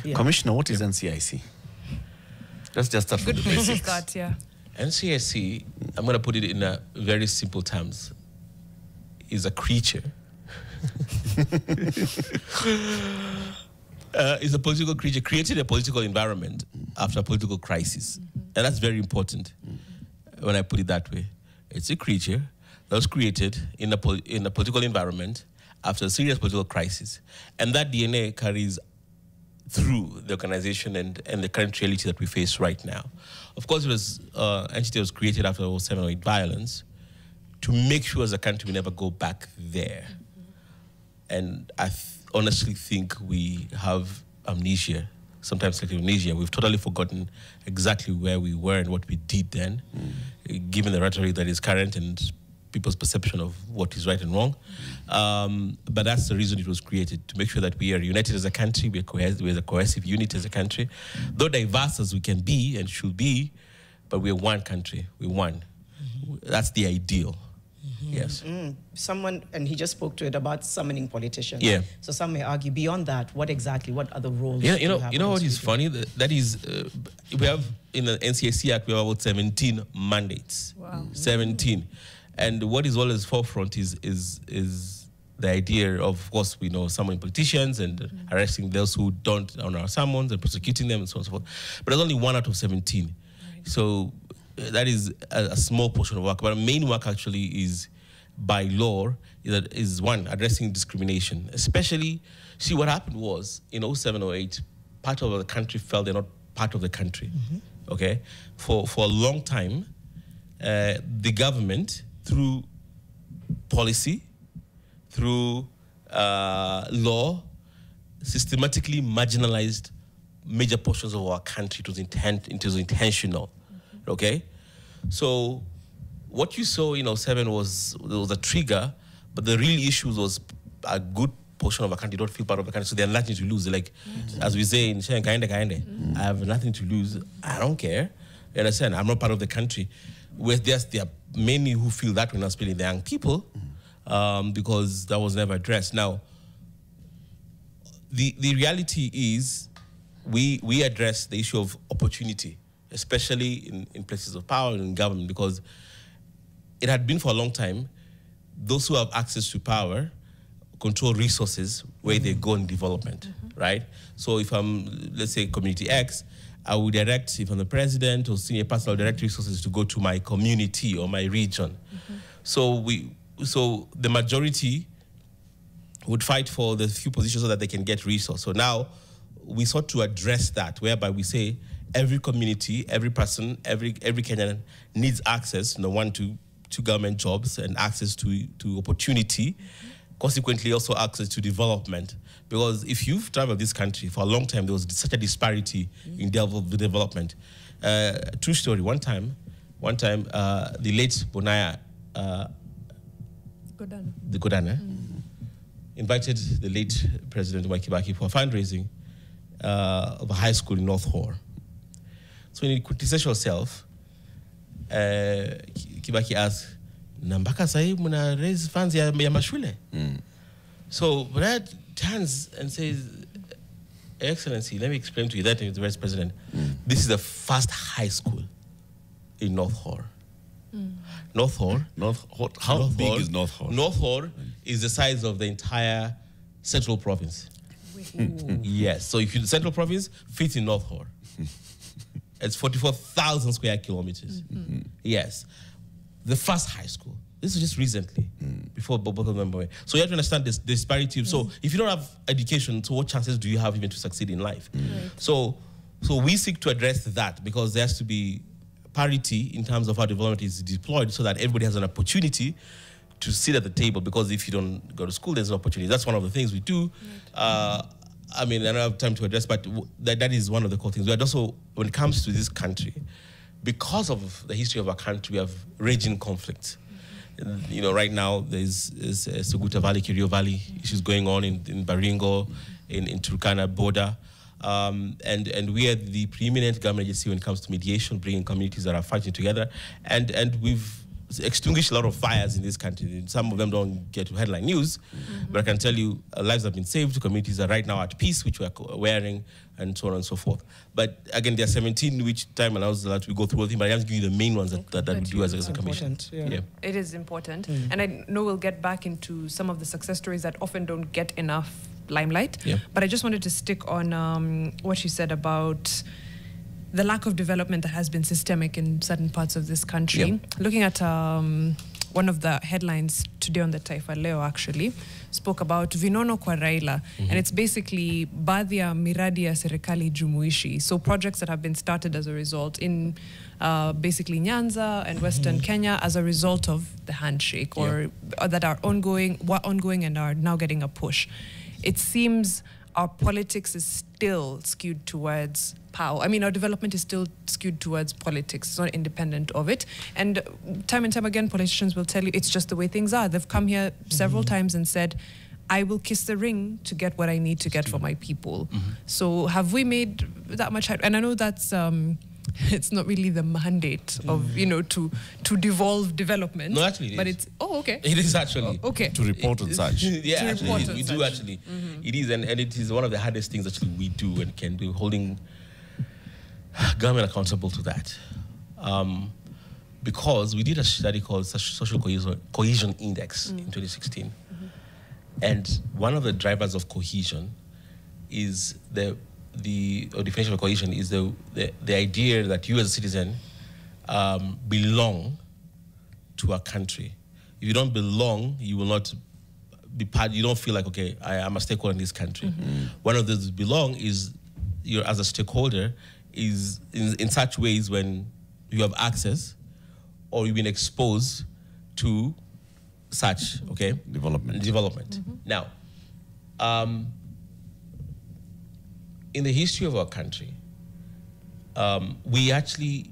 Yeah. Commissioner, what is NCIC? Let's just start from the basics. Start, yeah. NCIC, I'm going to put it in a very simple terms, is a creature. Is a political creature created a political environment after a political crisis. And that's very important when I put it that way. It's a creature that was created in a political environment after a serious political crisis. And that DNA carries through the organization and the current reality that we face right now. Of course, it was entity was created after 07/08 violence to make sure as a country we never go back there. And I honestly think we have amnesia, sometimes selective amnesia. We've totally forgotten exactly where we were and what we did then, given the rhetoric that is current and people's perception of what is right and wrong. But that's the reason it was created, to make sure that we are united as a country, we're a cohesive unit as a country, though diverse as we can be and should be, but we're one country, we're one. That's the ideal. Yes. Someone, and he just spoke to it about summoning politicians. Yeah. So some may argue, beyond that, what other roles You do know, you know what is funny? That is, we have, in the NCIC Act, we have about 17 mandates. Wow. 17. And what is always forefront is the idea of course, we know summoning politicians and arresting those who don't honor our summons and prosecuting them and so on and so forth. But there's only 1 out of 17. Right. So that is a small portion of work. But the main work actually is by law, is one, addressing discrimination. Especially, see what happened was in 07/08, part of the country felt they're not part of the country. Okay? For a long time, the government, through policy, through law, systematically marginalized major portions of our country. It was intentional. Okay? So what you saw in 07 was a trigger, but the real issue was a good portion of our country don't feel part of the country, so they have nothing to lose. Like, as we say in Kainde, I have nothing to lose. I don't care. You understand? I'm not part of the country. Where there are many who feel that way, not especially the young people, because that was never addressed. Now, the reality is we address the issue of opportunity, especially in places of power and in government, because it had been for a long time, those who have access to power control resources where they go in development, right? So if I'm, let's say, community X, I will direct, if I'm the president or senior person, I'll direct resources to go to my community or my region. So the majority would fight for the few positions so that they can get resource. So now we sought to address that, whereby we say every community, every person, every Kenyan needs access, to government jobs and access to opportunity, consequently also access to development. Because if you've traveled this country for a long time, there was such a disparity in the development. True story, one time, the late Bonaya, the Godana, invited the late President Kibaki for a fundraising of a high school in North Hore. So in quintessential self, Kibaki asked, "Nambaka sahi muna raise funds ya mashule?" So Brad turns and says, "Excellency, let me explain to you that the Vice President. This is the first high school in North Hore. North Hore. How big is North Hore? North Hore is the size of the entire Central Province. Yes. So if you Central Province fits in North Hore. It's 44,000 square kilometers. Yes. The first high school. This is just recently, before both of them were. So you have to understand this disparity. So if you don't have education, so what chances do you have even to succeed in life? Right. So we seek to address that, because there has to be parity in terms of how development is deployed, so that everybody has an opportunity to sit at the table. Because if you don't go to school, there's no opportunity. That's one of the things we do. I mean, I don't have time to address, but that is one of the core things. But also, when it comes to this country, because of the history of our country, we have raging conflicts. You know, right now, there's Suguta Valley, Kirio Valley issues going on in Baringo, in Turkana border. And we are the preeminent government agency when it comes to mediation, bringing communities that are fighting together. And we've extinguished a lot of fires in this country. Some of them don't get to headline news, but I can tell you lives have been saved, communities are right now at peace, which we are wearing, and so on and so forth. But again, there are 17 which time allows that we go through everything, but I have to give you the main ones that we do as a commission. Yeah. It is important. And I know we'll get back into some of the success stories that often don't get enough limelight. But I just wanted to stick on what you said about the lack of development that has been systemic in certain parts of this country. Looking at one of the headlines today on the Taifa Leo actually spoke about Vinono kwa Raila, and it's basically baadhi ya miradi ya serikali jumuishi, so projects that have been started as a result in basically Nyanza and Western Kenya as a result of the handshake, or that are ongoing and are now getting a push. It seems our politics is still skewed towards power. I mean, our development is still skewed towards politics. It's not independent of it. And time and time again, politicians will tell you it's just the way things are. They've come here several times and said, I will kiss the ring to get what I need to get for my people. So have we made that much? And I know that's it's not really the mandate of, you know, to devolve development. No, actually, but it's okay. It is actually okay to report on such. Yeah, actually, we do actually. It is, and it is one of the hardest things actually we do and can do, holding government accountable to that. Because we did a study called Social Cohesion Index in 2016, and one of the drivers of cohesion is the definition of cohesion is the idea that you as a citizen belong to a country. If you don't belong, you will not be part. You don't feel like, okay, I am a stakeholder in this country. One of those belong is you're as a stakeholder is in such ways when you have access or you've been exposed to such development. Now, in the history of our country, we actually,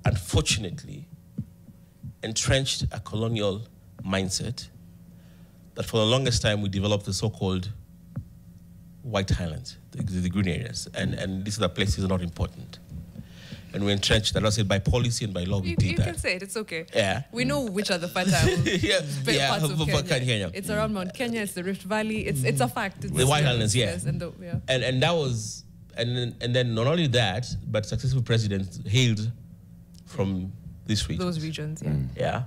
unfortunately, entrenched a colonial mindset that for the longest time we developed the so-called White Highlands, the green areas, and these are the places not important. And we entrenched that, I said, by policy and by law we did that. You can say it, it's okay. Yeah. We know which are the fertile parts of Kenya. It's around Mount Kenya, it's the Rift Valley, it's a fact. It's the White Highlands, and that was, and then not only that, but successful presidents hailed from these regions. Those regions, Yeah.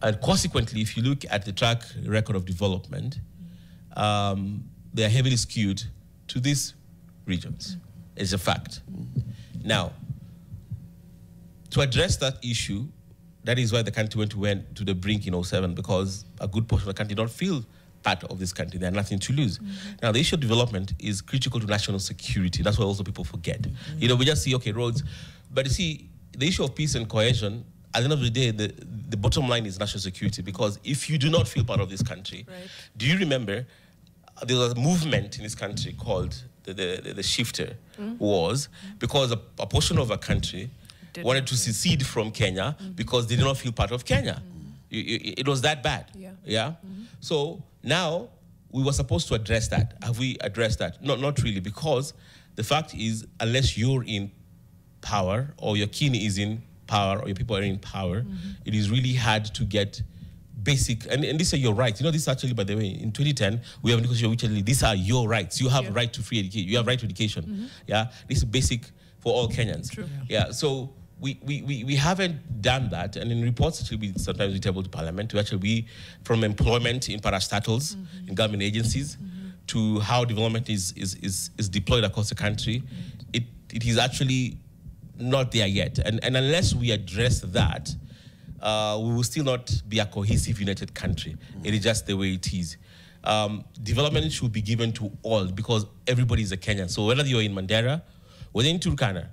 And consequently, if you look at the track record of development, they are heavily skewed to these regions. It's a fact. Now, to address that issue, that is why the country went to the brink in 2007, because a good portion of the country don't feel part of this country. They have nothing to lose. Now, the issue of development is critical to national security. That's what also people forget. You know, we just see, okay, roads. But you see, the issue of peace and cohesion, at the end of the day, the bottom line is national security, because if you do not feel part of this country, do you remember there was a movement in this country called the Shifter Wars, because a portion of a country wanted to secede from Kenya because they did not feel part of Kenya. It was that bad. So now we were supposed to address that. Have we addressed that? No, not really, because the fact is, unless you're in power or your kin is in power or your people are in power, it is really hard to get basic, and these are your rights. You know, this actually, by the way, in 2010, we have negotiated which these are your rights. You have a right to free education. You have right to education. This is basic for all Kenyans. True. So we haven't done that, and in reports actually sometimes we table to Parliament to actually be from employment in parastatals in government agencies to how development is deployed across the country. It is actually not there yet, and unless we address that, we will still not be a cohesive, united country. It is just the way it is. Development should be given to all, because everybody is a Kenyan. So whether you're in Mandera, whether you're in Turkana,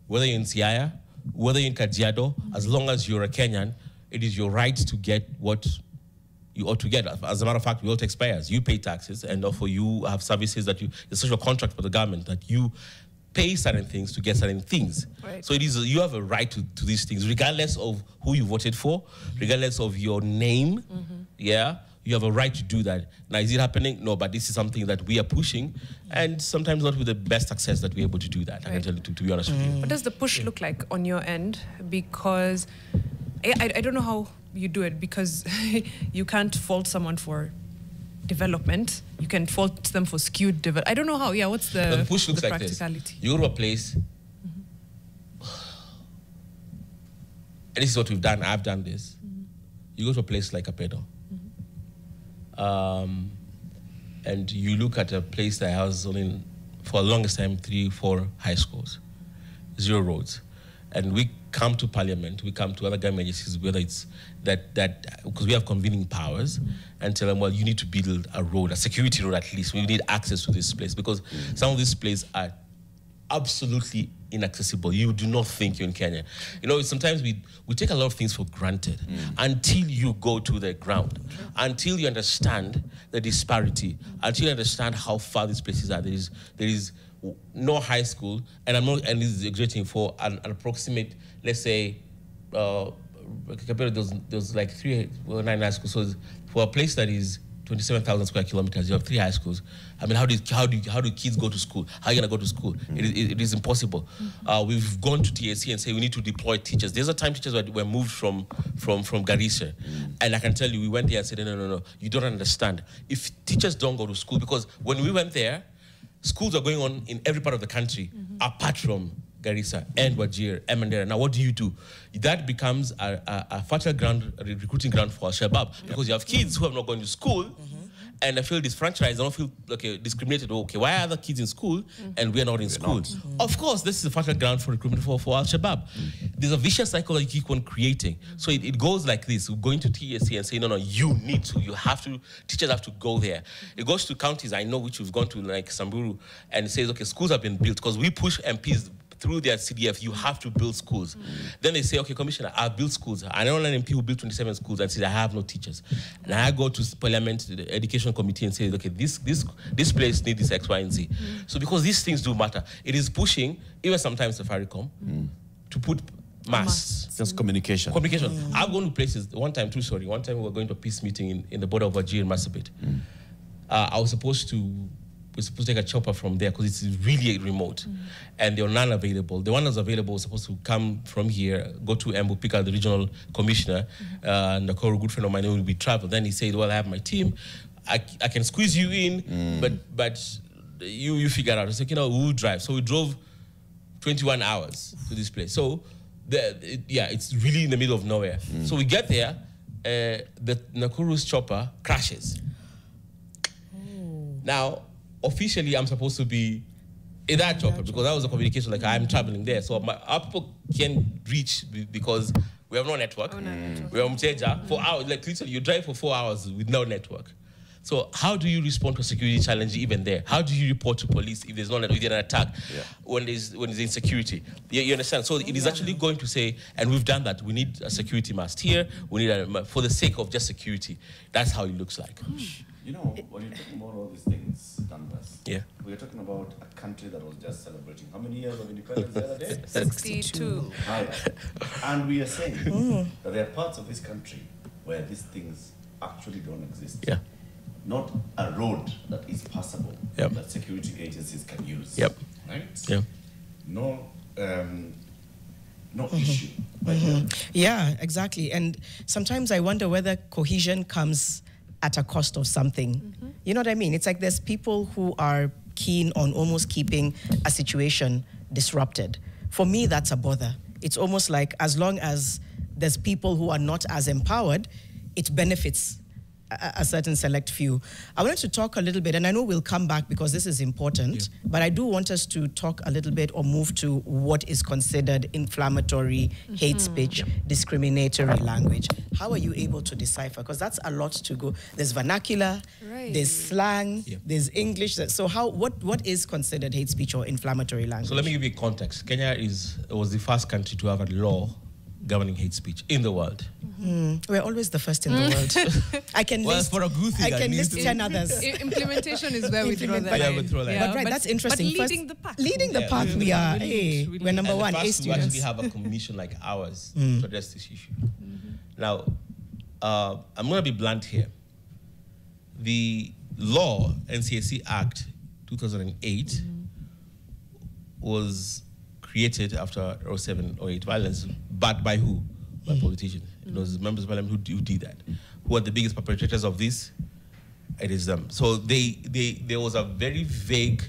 whether you're in Siaya, whether you're in Kajiado, as long as you're a Kenyan, it is your right to get what you ought to get. As a matter of fact, we all taxpayers. You pay taxes, and therefore you have services that a social contract for the government that you pay certain things to get certain things. So it is, you have a right to these things, regardless of who you voted for, regardless of your name. You have a right to do that. Now, is it happening? No, but this is something that we are pushing, and sometimes not with the best success that we're able to do that. I can tell you, to be honest with you. What does the push look like on your end? Because I don't know how you do it, because you can't fault someone for development. You can fault them for skewed development. I don't know how. Yeah, what's the push looks like practicality? this. You go to a place, and this is what we've done. I've done this. You go to a place like Apedo, and you look at a place that has only, for the longest time, 3-4 high schools, 0 roads. And we come to Parliament, we come to other government agencies, whether it's that because we have convening powers, and tell them, well, you need to build a road, a security road at least. We need access to this place, because some of these places are absolutely inaccessible. You do not think you're in Kenya. You know, sometimes we take a lot of things for granted until you go to the ground, until you understand the disparity, until you understand how far these places are. There is no high school, and this is exaggerating, for an approximate, let's say, there's like 9 high schools. So for a place that is 27,000 square kilometers, you have 3 high schools. I mean, how do kids go to school? How are you gonna go to school? It is impossible. We've gone to TSC and say we need to deploy teachers. There's a time teachers were moved from Garissa, and I can tell you, we went there and said, no, you don't understand. If teachers don't go to school, because when we went there, schools are going on in every part of the country, apart from Garissa and Wajir and Mandera. Now, what do? That becomes a fertile ground, a recruiting ground for Al-Shabaab, because you have kids who have not gone to school, and they feel disfranchised, they don't feel discriminated. Okay, why are other kids in school and we're not in school? Of course, this is a fertile ground for recruitment for Al-Shabaab. There's a vicious cycle that you keep on creating. So it goes like this. We go into TSC and say, no, you need to. You have to. Teachers have to go there. It goes to counties, I know, which we've gone to, like Samburu, and it says, okay, schools have been built, because we push MPs through their CDF, you have to build schools. Then they say, okay, Commissioner, I've built schools. I know an MP who built 27 schools and said, I have no teachers. And I go to Parliament, the Education Committee, and say, okay, this place needs this X, Y, and Z. So because these things do matter, it is pushing, even sometimes Safaricom, to put mass. Just communication. I've gone to places, one time we were going to a peace meeting in the border of Wajir and Marsabit. We're supposed to take a chopper from there, because it's really remote, and there were none available. The one that was available was supposed to come from here, go to Embu, pick out the regional commissioner, Nakoro, good friend of mine, will be travel. Then he said, well, I have my team, I can squeeze you in, but you figure it out. I said, we'll drive. So we drove 21 hours to this place. So it's really in the middle of nowhere. So we get there, the Nakuru's chopper crashes. Now, officially, I'm supposed to be in that chopper, because that was a communication, like I'm traveling there. So our people can reach, because we have no network. We are Mteja for hours. Like literally, you drive for 4 hours with no network. So how do you respond to a security challenge even there? How do you report to police if there's no network, if there's an attack, when there's insecurity? You understand? So it is actually going to say, and we've done that, we need a security mast here. We need for the sake of just security. That's how it looks like. You know, when you're talking about all these things, Danvas, we're talking about a country that was just celebrating how many years of independence the other day? 62. And we are saying that there are parts of this country where these things actually don't exist. Not a road that is passable, that security agencies can use. Right? No issue. Yeah, exactly. And sometimes I wonder whether cohesion comes at a cost of something. You know what I mean? It's like there's people who are keen on almost keeping a situation disrupted. For me, that's a bother. It's almost like as long as there's people who are not as empowered, it benefits a certain select few. I wanted to talk a little bit, and I know we'll come back because this is important, but I do want us to talk a little bit or move to what is considered inflammatory, hate speech, discriminatory language. How are you able to decipher? Because that's a lot to go. There's vernacular, there's slang, there's English. So what is considered hate speech or inflammatory language? So let me give you context. Kenya was the first country to have a law governing hate speech in the world. We're always the first in the world. I can list, for a good thing, I can list 10 others. Implementation is where we draw the line. But right, that's interesting. But leading the path. Leading the path, we are. We're number one, A students. We actually have a commission like ours to address this issue. Now, I'm going to be blunt here. The law, NCIC Act 2008, was created after 07-08 violence, but by who? by politicians. It was members of parliament who did that. Who are the biggest perpetrators of this? It is them. So there was a very vague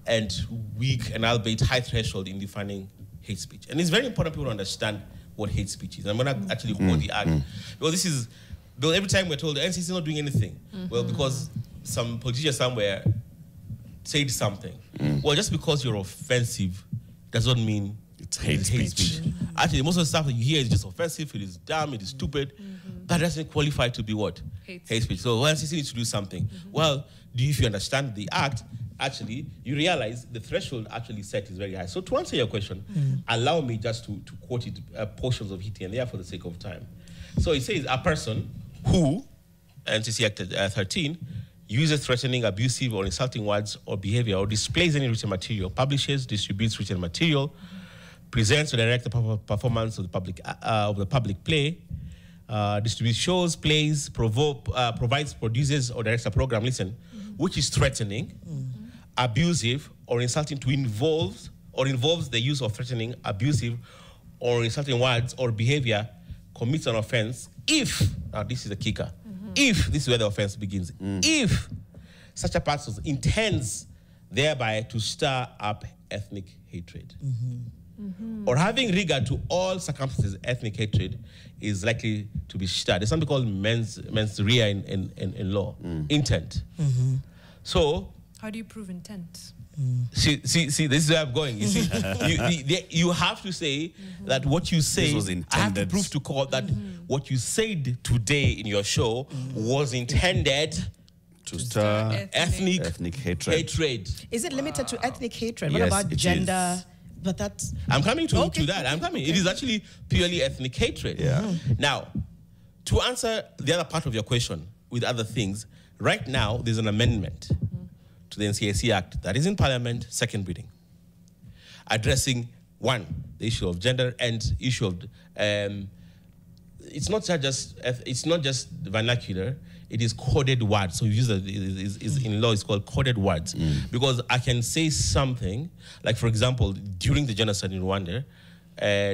and weak and albeit high threshold in defining hate speech. And it's very important people understand what hate speech is. I'm going to actually quote the act. Because every time we're told the NCIC is not doing anything. Well, because some politician somewhere said something. Well, just because you're offensive does not mean it's hate speech. Actually, most of the stuff that you hear is just offensive, it is dumb, it is stupid. That doesn't qualify to be what? Hate speech. So NCIC needs to do something. Well, if you understand the act, actually, you realize the threshold actually set is very high. So to answer your question, allow me just to quote it, portions of it, and there for the sake of time. So it says, a person who, NCIC Act 13, uses threatening, abusive, or insulting words or behavior, or displays any written material, publishes, distributes written material, presents or directs the performance of the public play, distributes shows, plays, provides, produces, or directs a program, which is threatening, abusive, or insulting to involves the use of threatening, abusive, or insulting words or behavior, commits an offense if, now this is the kicker, if, this is where the offense begins, if such a person intends thereby to stir up ethnic hatred. Or having regard to all circumstances, ethnic hatred is likely to be stirred. There's something called mens rea in law, intent. So, how do you prove intent? See, this is where I'm going. You see, you have to say that what you say, I have to prove to court that what you said today in your show was intended to stir ethnic hatred. Is it limited to ethnic hatred? What Yes, about gender? is. But that's... I'm coming to that. I'm coming. It is actually purely ethnic hatred. Now, to answer the other part of your question with other things, right now there's an amendment to the NCIC Act that is in Parliament, second reading, addressing one, the issue of gender and issue of it's not just vernacular. It is coded words. So in law, it's called coded words. Because I can say something, like for example, during the genocide in Rwanda,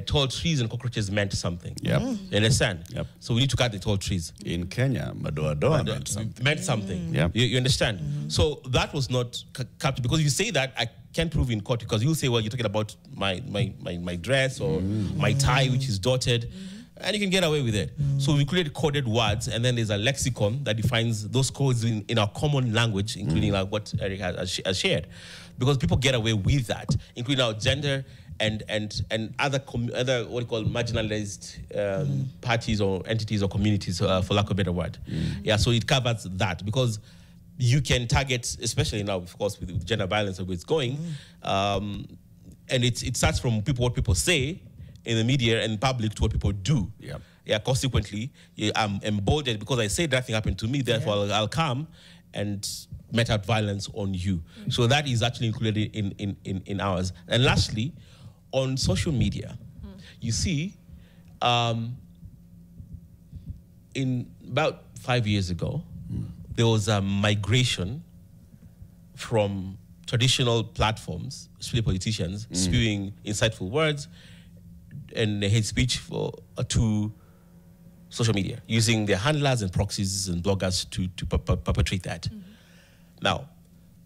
tall trees and cockroaches meant something. You understand? So we need to cut the tall trees. In Kenya, madoa meant something. You understand? So that was not captured, because you say that, I can't prove in court, because you'll say, well, you're talking about my dress or my tie, which is dotted. And you can get away with it. So we created coded words, and then there's a lexicon that defines those codes in our common language, including like what Eric has shared. Because people get away with that, including our gender and other what you call marginalized parties or entities or communities, for lack of a better word. So it covers that, because you can target, especially now, of course, with gender violence and where it's going, and it starts from what people say in the media and public to what people do. Consequently, I'm emboldened because I say that thing happened to me, therefore I'll come and met out violence on you. So that is actually included in ours. And lastly, on social media, you see, in about 5 years ago, there was a migration from traditional platforms, especially politicians, spewing insightful words and hate speech to social media, using their handlers and proxies and bloggers to perpetrate that. Now,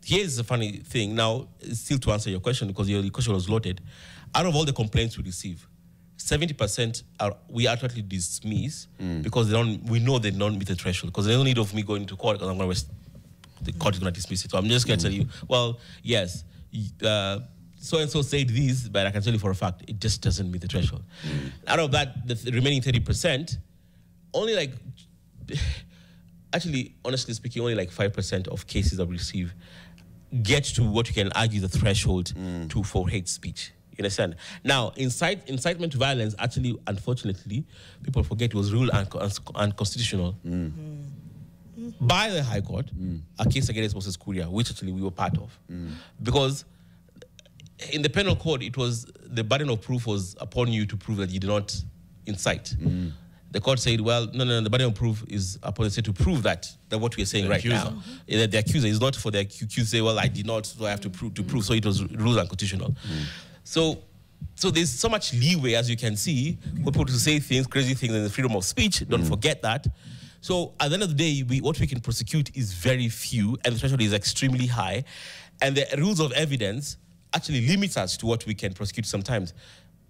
here's the funny thing. Now, still to answer your question, because your question was loaded, out of all the complaints we receive, 70% we actually dismiss because we know they don't meet the threshold, because there's no need of me going to court, because the court is going to dismiss it. So I'm just going to tell you, well, yes, so-and-so said this, but I can tell you for a fact, it just doesn't meet the threshold. Out of that, the remaining 30%, only like, actually, honestly speaking, only like 5% of cases that we receive get to what you can argue the threshold for hate speech. You understand? Now, incitement to violence, actually, unfortunately, people forget it was ruled unconstitutional by the High Court, a case against Moses Kuria, which actually we were part of. Because in the penal code, it was the burden of proof was upon you to prove that you did not incite. The court said, well, no, the burden of proof is upon the state to prove that what we are saying right now. The accuser is not for the accused to say, well, I did not, so I have to prove. So it was ruled unconstitutional. So So there's so much leeway, as you can see, for people to say things, crazy things, and the freedom of speech. Don't forget that. So at the end of the day, what we can prosecute is very few, and the threshold is extremely high. And the rules of evidence actually limits us to what we can prosecute sometimes.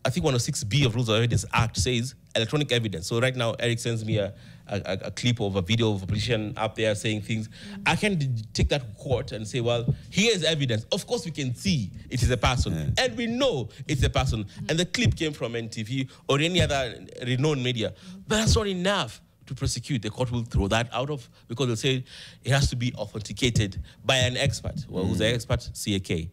I think 106B of Rules of Evidence Act says electronic evidence. So right now, Eric sends me a clip of a video of a politician up there saying things. I can take that to court and say, well, here's evidence. Of course, we can see it is a person. And we know it's a person. And the clip came from NTV or any other renowned media. But that's not enough to prosecute. The court will throw that out of, because they'll say it has to be authenticated by an expert. Well, who's the expert? CAK.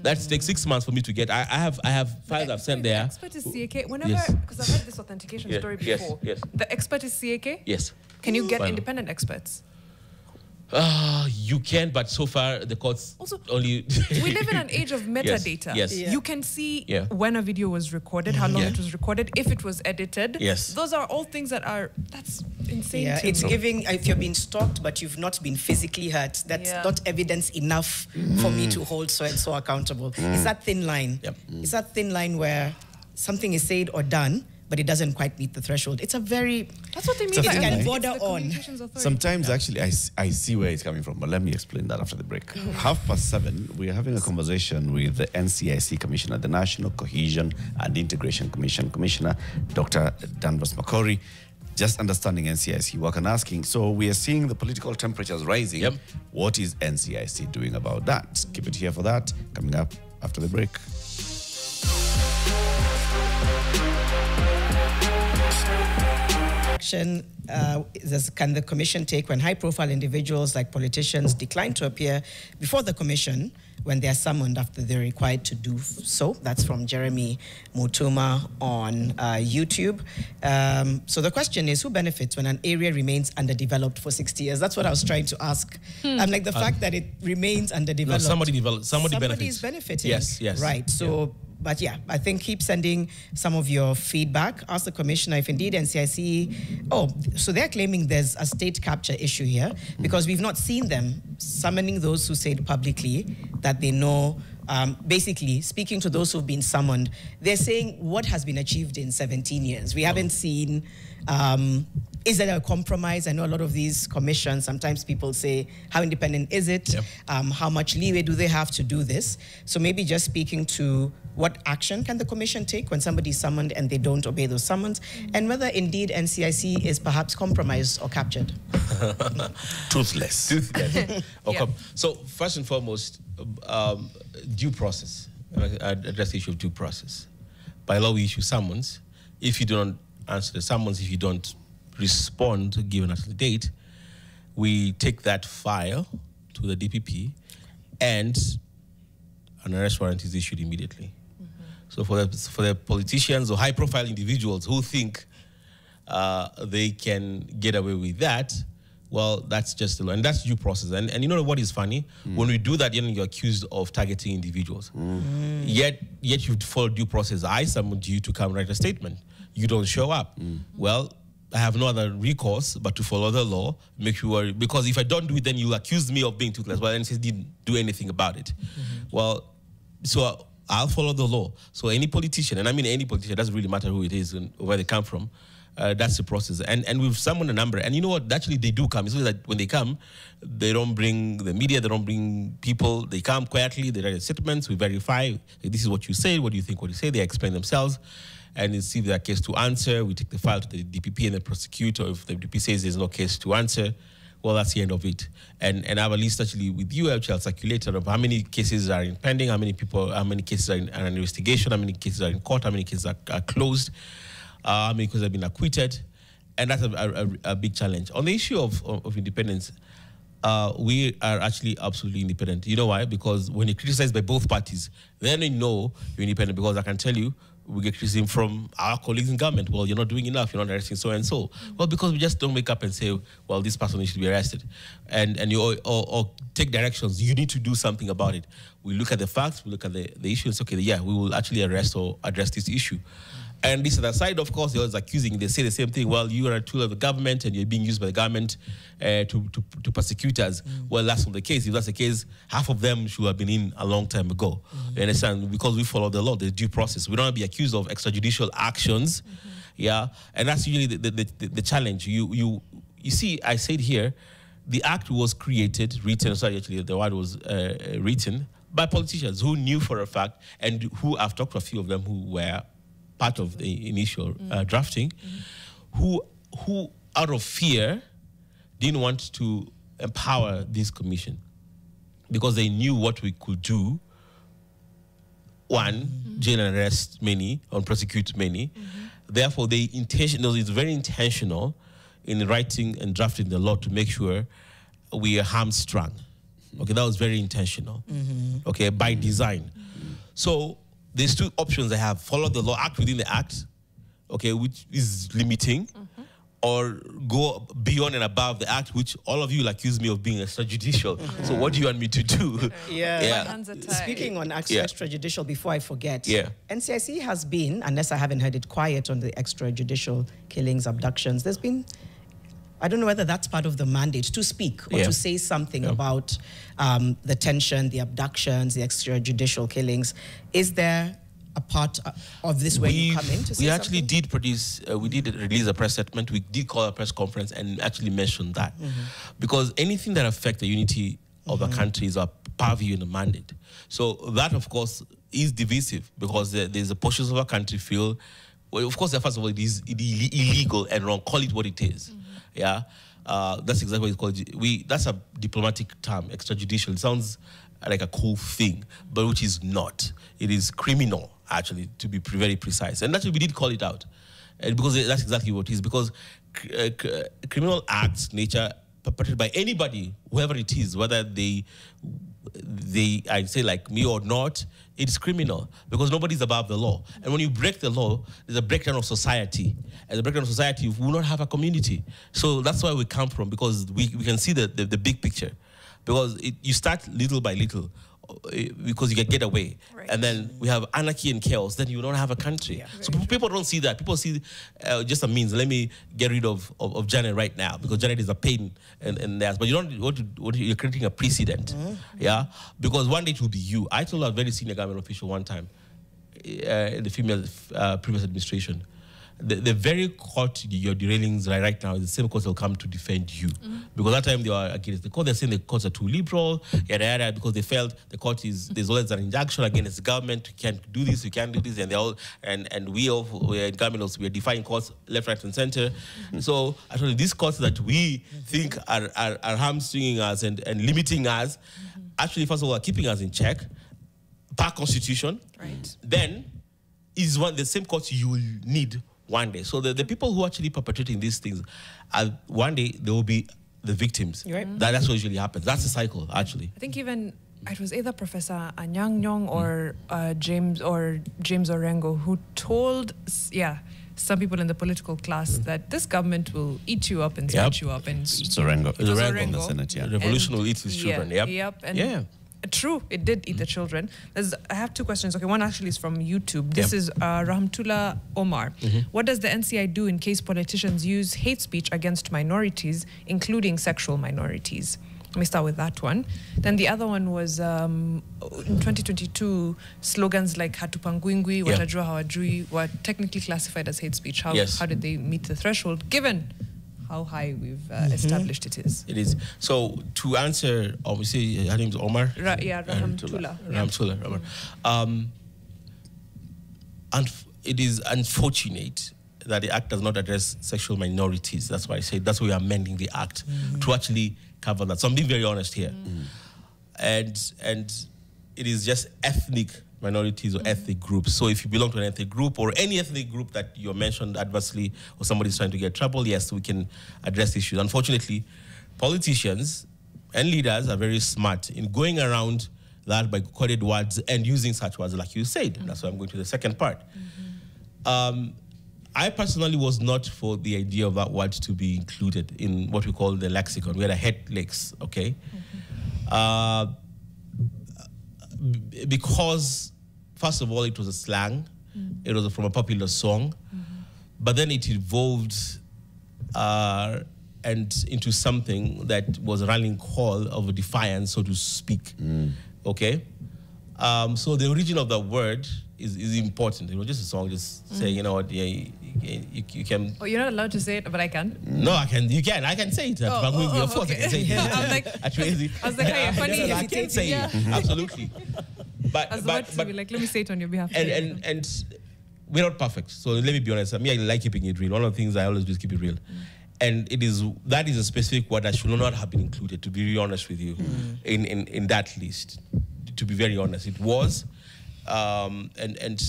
That takes 6 months for me to get. I have files I've sent there. The expert is CAK. Whenever, because I've heard this authentication story before. Yes. The expert is CAK? Yes. Can you get independent experts? You can, but so far the courts also only. We live in an age of metadata. Yes. You can see when a video was recorded, how long it was recorded, if it was edited. Yes. Those are all things that's insane. Yeah, to it's me. giving, if you're being stalked but you've not been physically hurt, that's not evidence enough for me to hold so and so accountable. It's that thin line. It's that thin line where something is said or done, but it doesn't quite meet the threshold. It's a very... That's what they mean. It by can border on. Sometimes, actually, I see where it's coming from, but let me explain that after the break. 7:30, we are having a conversation with the NCIC Commissioner, the National Cohesion and Integration Commission, Commissioner Dr. Danvas Makori, just understanding NCIC work and asking, so we are seeing the political temperatures rising. What is NCIC doing about that? Keep it here for that. Coming up after the break. Can the commission take when high-profile individuals like politicians decline to appear before the commission when they are summoned after they're required to do so? That's from Jeremy Mutuma on YouTube. So the question is, who benefits when an area remains underdeveloped for 60 years? That's what I was trying to ask. I'm like, the fact that it remains underdeveloped. No, somebody is benefiting. Yes. Right. So. But yeah, I think keep sending some of your feedback. Ask the commissioner if indeed NCIC... so they're claiming there's a state capture issue here because we've not seen them summoning those who said publicly that they know, basically speaking to those who've been summoned. They're saying what has been achieved in 17 years. We haven't seen... is there a compromise? I know a lot of these commissions, sometimes people say, how independent is it? How much leeway do they have to do this? So maybe just speaking to what action can the commission take when somebody's summoned and they don't obey those summons, and whether indeed NCIC is perhaps compromised or captured. Toothless. Okay. So first and foremost, due process. I address the issue of due process. By law, we issue summons. If you don't answer the summons, if you don't respond given us the date, we take that file to the DPP and an arrest warrant is issued immediately. So for the politicians or high-profile individuals who think they can get away with that, well, that's just the law, and that's due process. And you know what is funny? When we do that, you're accused of targeting individuals. Yet you follow due process. I summoned you to come write a statement. You don't show up. Well, I have no other recourse but to follow the law, make sure, because if I don't do it, then you'll accuse me of being toothless. Well, NCIC didn't do anything about it. Well, so I'll follow the law. So any politician, and I mean any politician, it doesn't really matter who it is and where they come from, that's the process. And we've summoned a number. And you know what? Actually, they do come. It's only that when they come, they don't bring the media, they don't bring people. They come quietly, they write statements, we verify. This is what you say, what do you think, what you say. They explain themselves. And see if there's a case to answer. We take the file to the DPP and the prosecutor. If the DPP says there's no case to answer, well, that's the end of it. And I have a list actually with you, which I'll circulate of how many cases are in pending, how many cases are in an investigation, how many cases are in court, how many cases are closed, how many cases have been acquitted. And that's a big challenge. On the issue of independence, we are actually absolutely independent. You know why? Because when you're criticized by both parties, then you know you're independent, because I can tell you, we get criticism from our colleagues in government. Well, you're not doing enough. You're not arresting so and so. Well, because we just don't wake up and say, well, this person needs to be arrested, and you or take directions. You need to do something about it. We look at the facts. We look at the issue and say, okay, yeah, we will actually arrest or address this issue. And this other side, of course, they're always accusing. They say the same thing. Well, you are a tool of the government and you're being used by the government to persecute us. Well, that's not the case. If that's the case, half of them should have been in a long time ago. You understand? Because we follow the law, the due process. We don't want to be accused of extrajudicial actions. Yeah, and that's usually the challenge. You see, I said here, the act was written, sorry, actually, the word was written by politicians who knew for a fact, and who I've talked to a few of them who were part of the initial drafting, who out of fear didn't want to empower this commission because they knew what we could do. One, jail and arrest many, or prosecute many. Therefore, it's very intentional in writing and drafting the law to make sure we are hamstrung. Okay, that was very intentional. Okay, by design. So there's two options I have: follow the law, act within the act, okay, which is limiting, or go beyond and above the act, which all of you will accuse me of being extrajudicial. So what do you want me to do? Speaking on extrajudicial, before I forget, NCIC has been, unless I haven't heard it, quiet on the extrajudicial killings, abductions. There's been, I don't know whether that's part of the mandate to speak or to say something about the tension, the abductions, the extrajudicial killings. Is there a part of this where you come in to say we actually something? did produce, we did release a press statement. We did call a press conference and actually mentioned that. Because anything that affects the unity of the country is a purview in the mandate. So that, of course, is divisive because there's a portions of our country feel, well, of course, first of all, it is illegal and wrong. Call it what it is. Yeah, that's exactly what it's called. That's a diplomatic term, extrajudicial. It sounds like a cool thing, but which is not. It is criminal, actually, to be very precise. And that's why we did call it out, because that's exactly what it is. Because criminal acts, nature, perpetrated by anybody, whoever it is, whether they I'd say like me or not, it's criminal because nobody's above the law. And when you break the law, there's a breakdown of society. And the breakdown of society, we will not have a community. So that's where we come from, because we can see the big picture. Because you start little by little, because you can get away. And then we have anarchy and chaos, then you don't have a country. So people don't see that. People see just a means. Let me get rid of Janet right now, because Janet is a pain in theirs. But you don't, you're creating a precedent. Yeah? Because one day it will be you. I told a very senior government official one time, in the female previous administration, the very court you're derailing right now is the same court that will come to defend you. Because that time they were against the court. They're saying the courts are too liberal, yada, yada, because they felt the court there's always an injunction against the government. You can't do this, you can't do this. And they all, and we're in government also, we're defying courts left, right, and center. So actually these courts that we think are hamstringing us and limiting us, actually, first of all, are keeping us in check per constitution. Then is the same courts you will need one day. So the people who are actually perpetrating these things, one day they will be the victims. That's what usually happens. That's the cycle, actually. I think even it was either Professor Anyang Nyong or James Orengo who told, some people in the political class that this government will eat you up and spit you up. And it's Orengo. It's Orengo in the Senate, Revolution will eat his children. And true, it did eat the children. I have two questions. Okay, one actually is from YouTube. This is Rahmtullah Omar. What does the NCI do in case politicians use hate speech against minorities, including sexual minorities? Let me start with that one. Then the other one was in 2022, slogans like Hatupangwingwi, Watajua Hawajui were technically classified as hate speech. How did they meet the threshold, given how high we've established it is? It is. So to answer, obviously, her name is Omar. Rahmtullah. Rahmtullah. And it is unfortunate that the Act does not address sexual minorities. That's why I say that's why we are amending the Act to actually cover that. So I'm being very honest here. And it is just ethnic minorities or ethnic groups. So if you belong to an ethnic group or any ethnic group that you're mentioned adversely or somebody's trying to get trouble, yes, we can address issues. Unfortunately, politicians and leaders are very smart in going around that by coded words and using such words like you said. That's why I'm going to the second part. I personally was not for the idea of that word to be included in what we call the lexicon. We had a hate lex, okay? Because, first of all, it was a slang. It was from a popular song. But then it evolved and into something that was a rallying call of a defiance, so to speak. Okay? So the origin of the word is important. It was just a song, just saying, you know what, yeah, you can. Oh, you're not allowed to say it, but I can. No, I can. You can. I can say it. Of course, I can say it. I was like, hey, funny. I can say it. Absolutely. But let me say it on your behalf. And we're not perfect. So let me be honest. I like keeping it real. One of the things I always do is keep it real. And that is a specific word that should not have been included, to be really honest with you, in that list. To be very honest, it was, and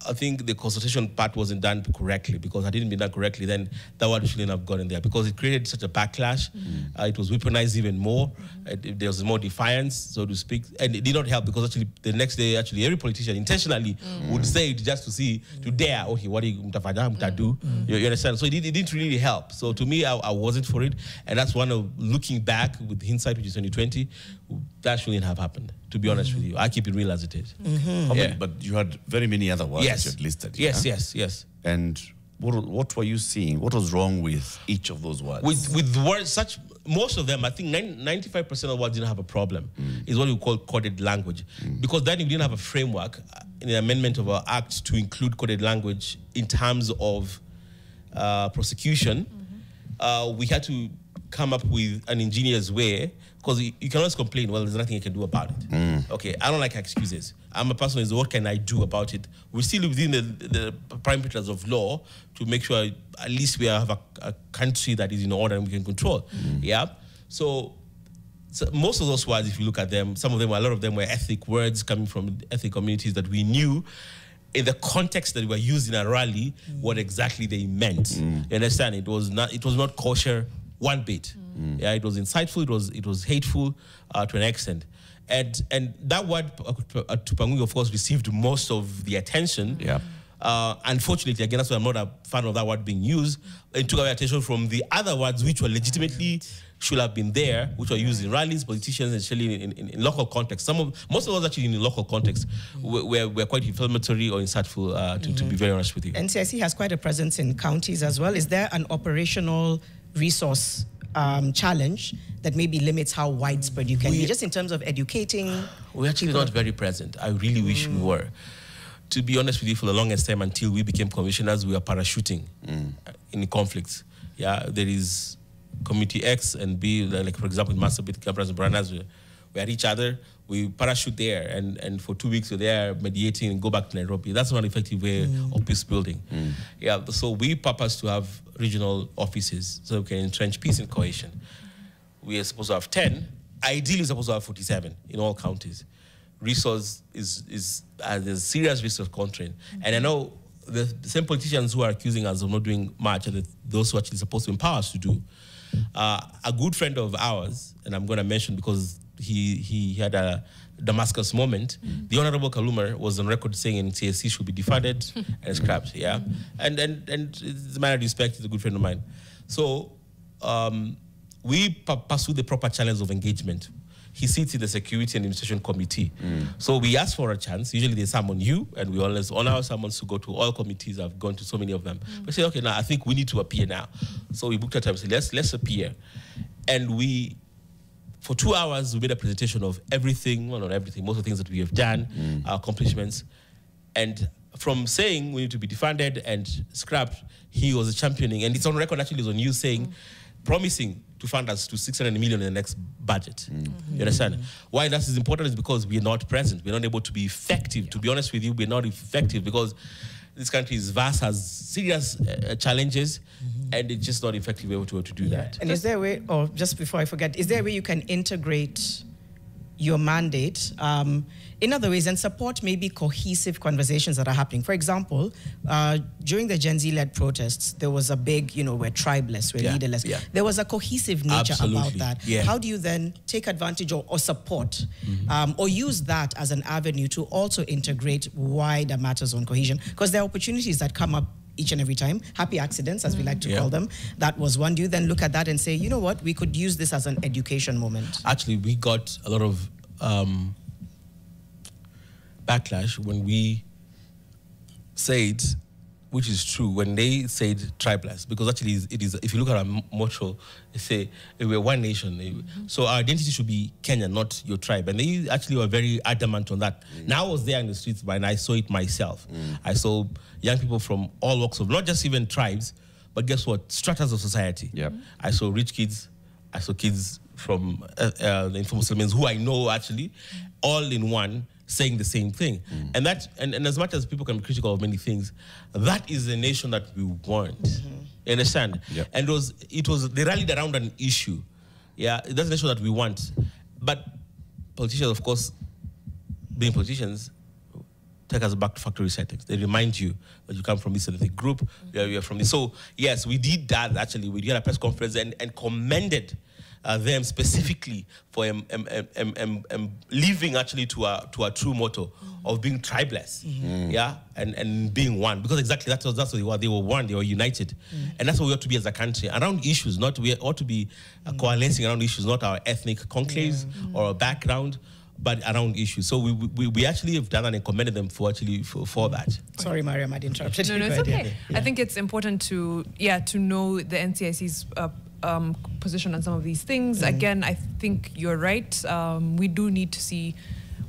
I think the consultation part wasn't done correctly, because had it been done correctly, then that word shouldn't have gotten there, because it created such a backlash. It was weaponized even more. There was more defiance, so to speak, and it did not help, because actually the next day, every politician intentionally would say it just to dare. Okay, what do you do? You understand? So it didn't really help. So to me, I wasn't for it, and that's one of looking back with hindsight, which is 2020, that shouldn't have happened. To be honest with you, I keep it real as it is. But you had very many other words that you had listed. Yes. And what were you seeing? What was wrong with each of those words? With words most of them, I think 95% of words didn't have a problem. Is what we call coded language. Because then we didn't have a framework in the amendment of our act to include coded language in terms of prosecution. We had to come up with an ingenious way, because you can always complain, well, there's nothing you can do about it. Okay, I don't like excuses. I'm a person who is, what can I do about it? We're still within the parameters of law to make sure at least we have a country that is in order and we can control. So most of those words, if you look at them, a lot of them were ethnic words coming from ethnic communities that we knew in the context that we were used in a rally, what exactly they meant. You understand? It was not kosher one bit. Yeah, it was insightful. It was hateful to an extent, and that word Tupangui, of course, received most of the attention. Unfortunately, again, that's why I'm not a fan of that word being used. It took away attention from the other words which were legitimately should have been there, which were used in rallies, politicians, and actually in local context. Most of those actually in the local context were quite inflammatory or insightful, to be very honest with you. NCIC has quite a presence in counties as well. Is there an operational resource challenge that maybe limits how widespread you can be, just in terms of educating? We're actually not very present. I really wish we were. To be honest with you, for the longest time, until we became commissioners, we were parachuting in conflicts. Yeah, there is Community X and B, like for example, in Marsabit, Cabras and Branas, we had each other. We parachute there, and for 2 weeks we're there mediating and go back to Nairobi. That's not an effective way of peace building. Yeah, so we purpose to have regional offices so we can entrench peace and cohesion. We are supposed to have 10. Ideally, we're supposed to have 47 in all counties. Resource is a serious resource constraint. And I know the same politicians who are accusing us of not doing much are those who are actually supposed to empower us to do. A good friend of ours, and I'm going to mention because he had a Damascus moment. The Honorable Kaluma was on record saying NCIC should be defunded and scrapped. Yeah, and it's a matter of respect. He's a good friend of mine. So we pursue the proper channels of engagement. He sits in the Security and Administration Committee. So we ask for a chance. Usually they summon you, and we always honor our summons to go to all committees. I've gone to so many of them. We say, okay, now I think we need to appear now. So we booked a time and said, let's appear. And for 2 hours, we made a presentation of everything, well, not everything, most of the things that we have done, our accomplishments. And from saying we need to be defunded and scrapped, he was championing, and it's on record actually, it's on news saying, promising to fund us to 600 million in the next budget. You understand? Why that is important is because we're not present. We're not able to be effective. To be honest with you, we're not effective because this country is vast, has serious challenges, and it's just not effective able to do that. And is there a way, or just before I forget, is there a way you can integrate your mandate in other ways and support maybe cohesive conversations that are happening? For example, during the Gen Z-led protests, there was a big, we're tribeless, we're leaderless. There was a cohesive nature about that. How do you then take advantage or support or use that as an avenue to also integrate wider matters on cohesion? Because there are opportunities that come up each and every time, happy accidents, as we like to call them. That was one. Do you then look at that and say, you know what, we could use this as an education moment? Actually, we got a lot of backlash when we said, which is true, when they said tribeless, because actually it is, if you look at our motto, they say we're one nation. So our identity should be Kenya, not your tribe. And they actually were very adamant on that. Now I was there in the streets and I saw it myself. I saw young people from all walks of, not just even tribes, but guess what? Stratas of society. Yep. I saw rich kids, I saw kids from the informal settlements who I know actually, all in one, saying the same thing. And that, and as much as people can be critical of many things, that is the nation that we want. You understand? Yep. And they rallied around an issue. Yeah, that's the nation that we want. But politicians, of course, being politicians, take us back to factory settings. They remind you that you come from this ethnic group, you're from this. So yes, we did that actually. We did a press conference and commended them specifically for living actually to our true motto of being tribeless, yeah, and being one, because exactly that's what they were. They were one. They were united, and that's what we ought to be as a country around issues. We ought to be coalescing around issues, not our ethnic conclaves or our background, but around issues. So we actually have done that and commended them for that. Sorry, Mariam, I interrupted you. No, it's okay. Yeah. I think it's important to know the NCIC's position on some of these things. Again, I think you're right. We do need to see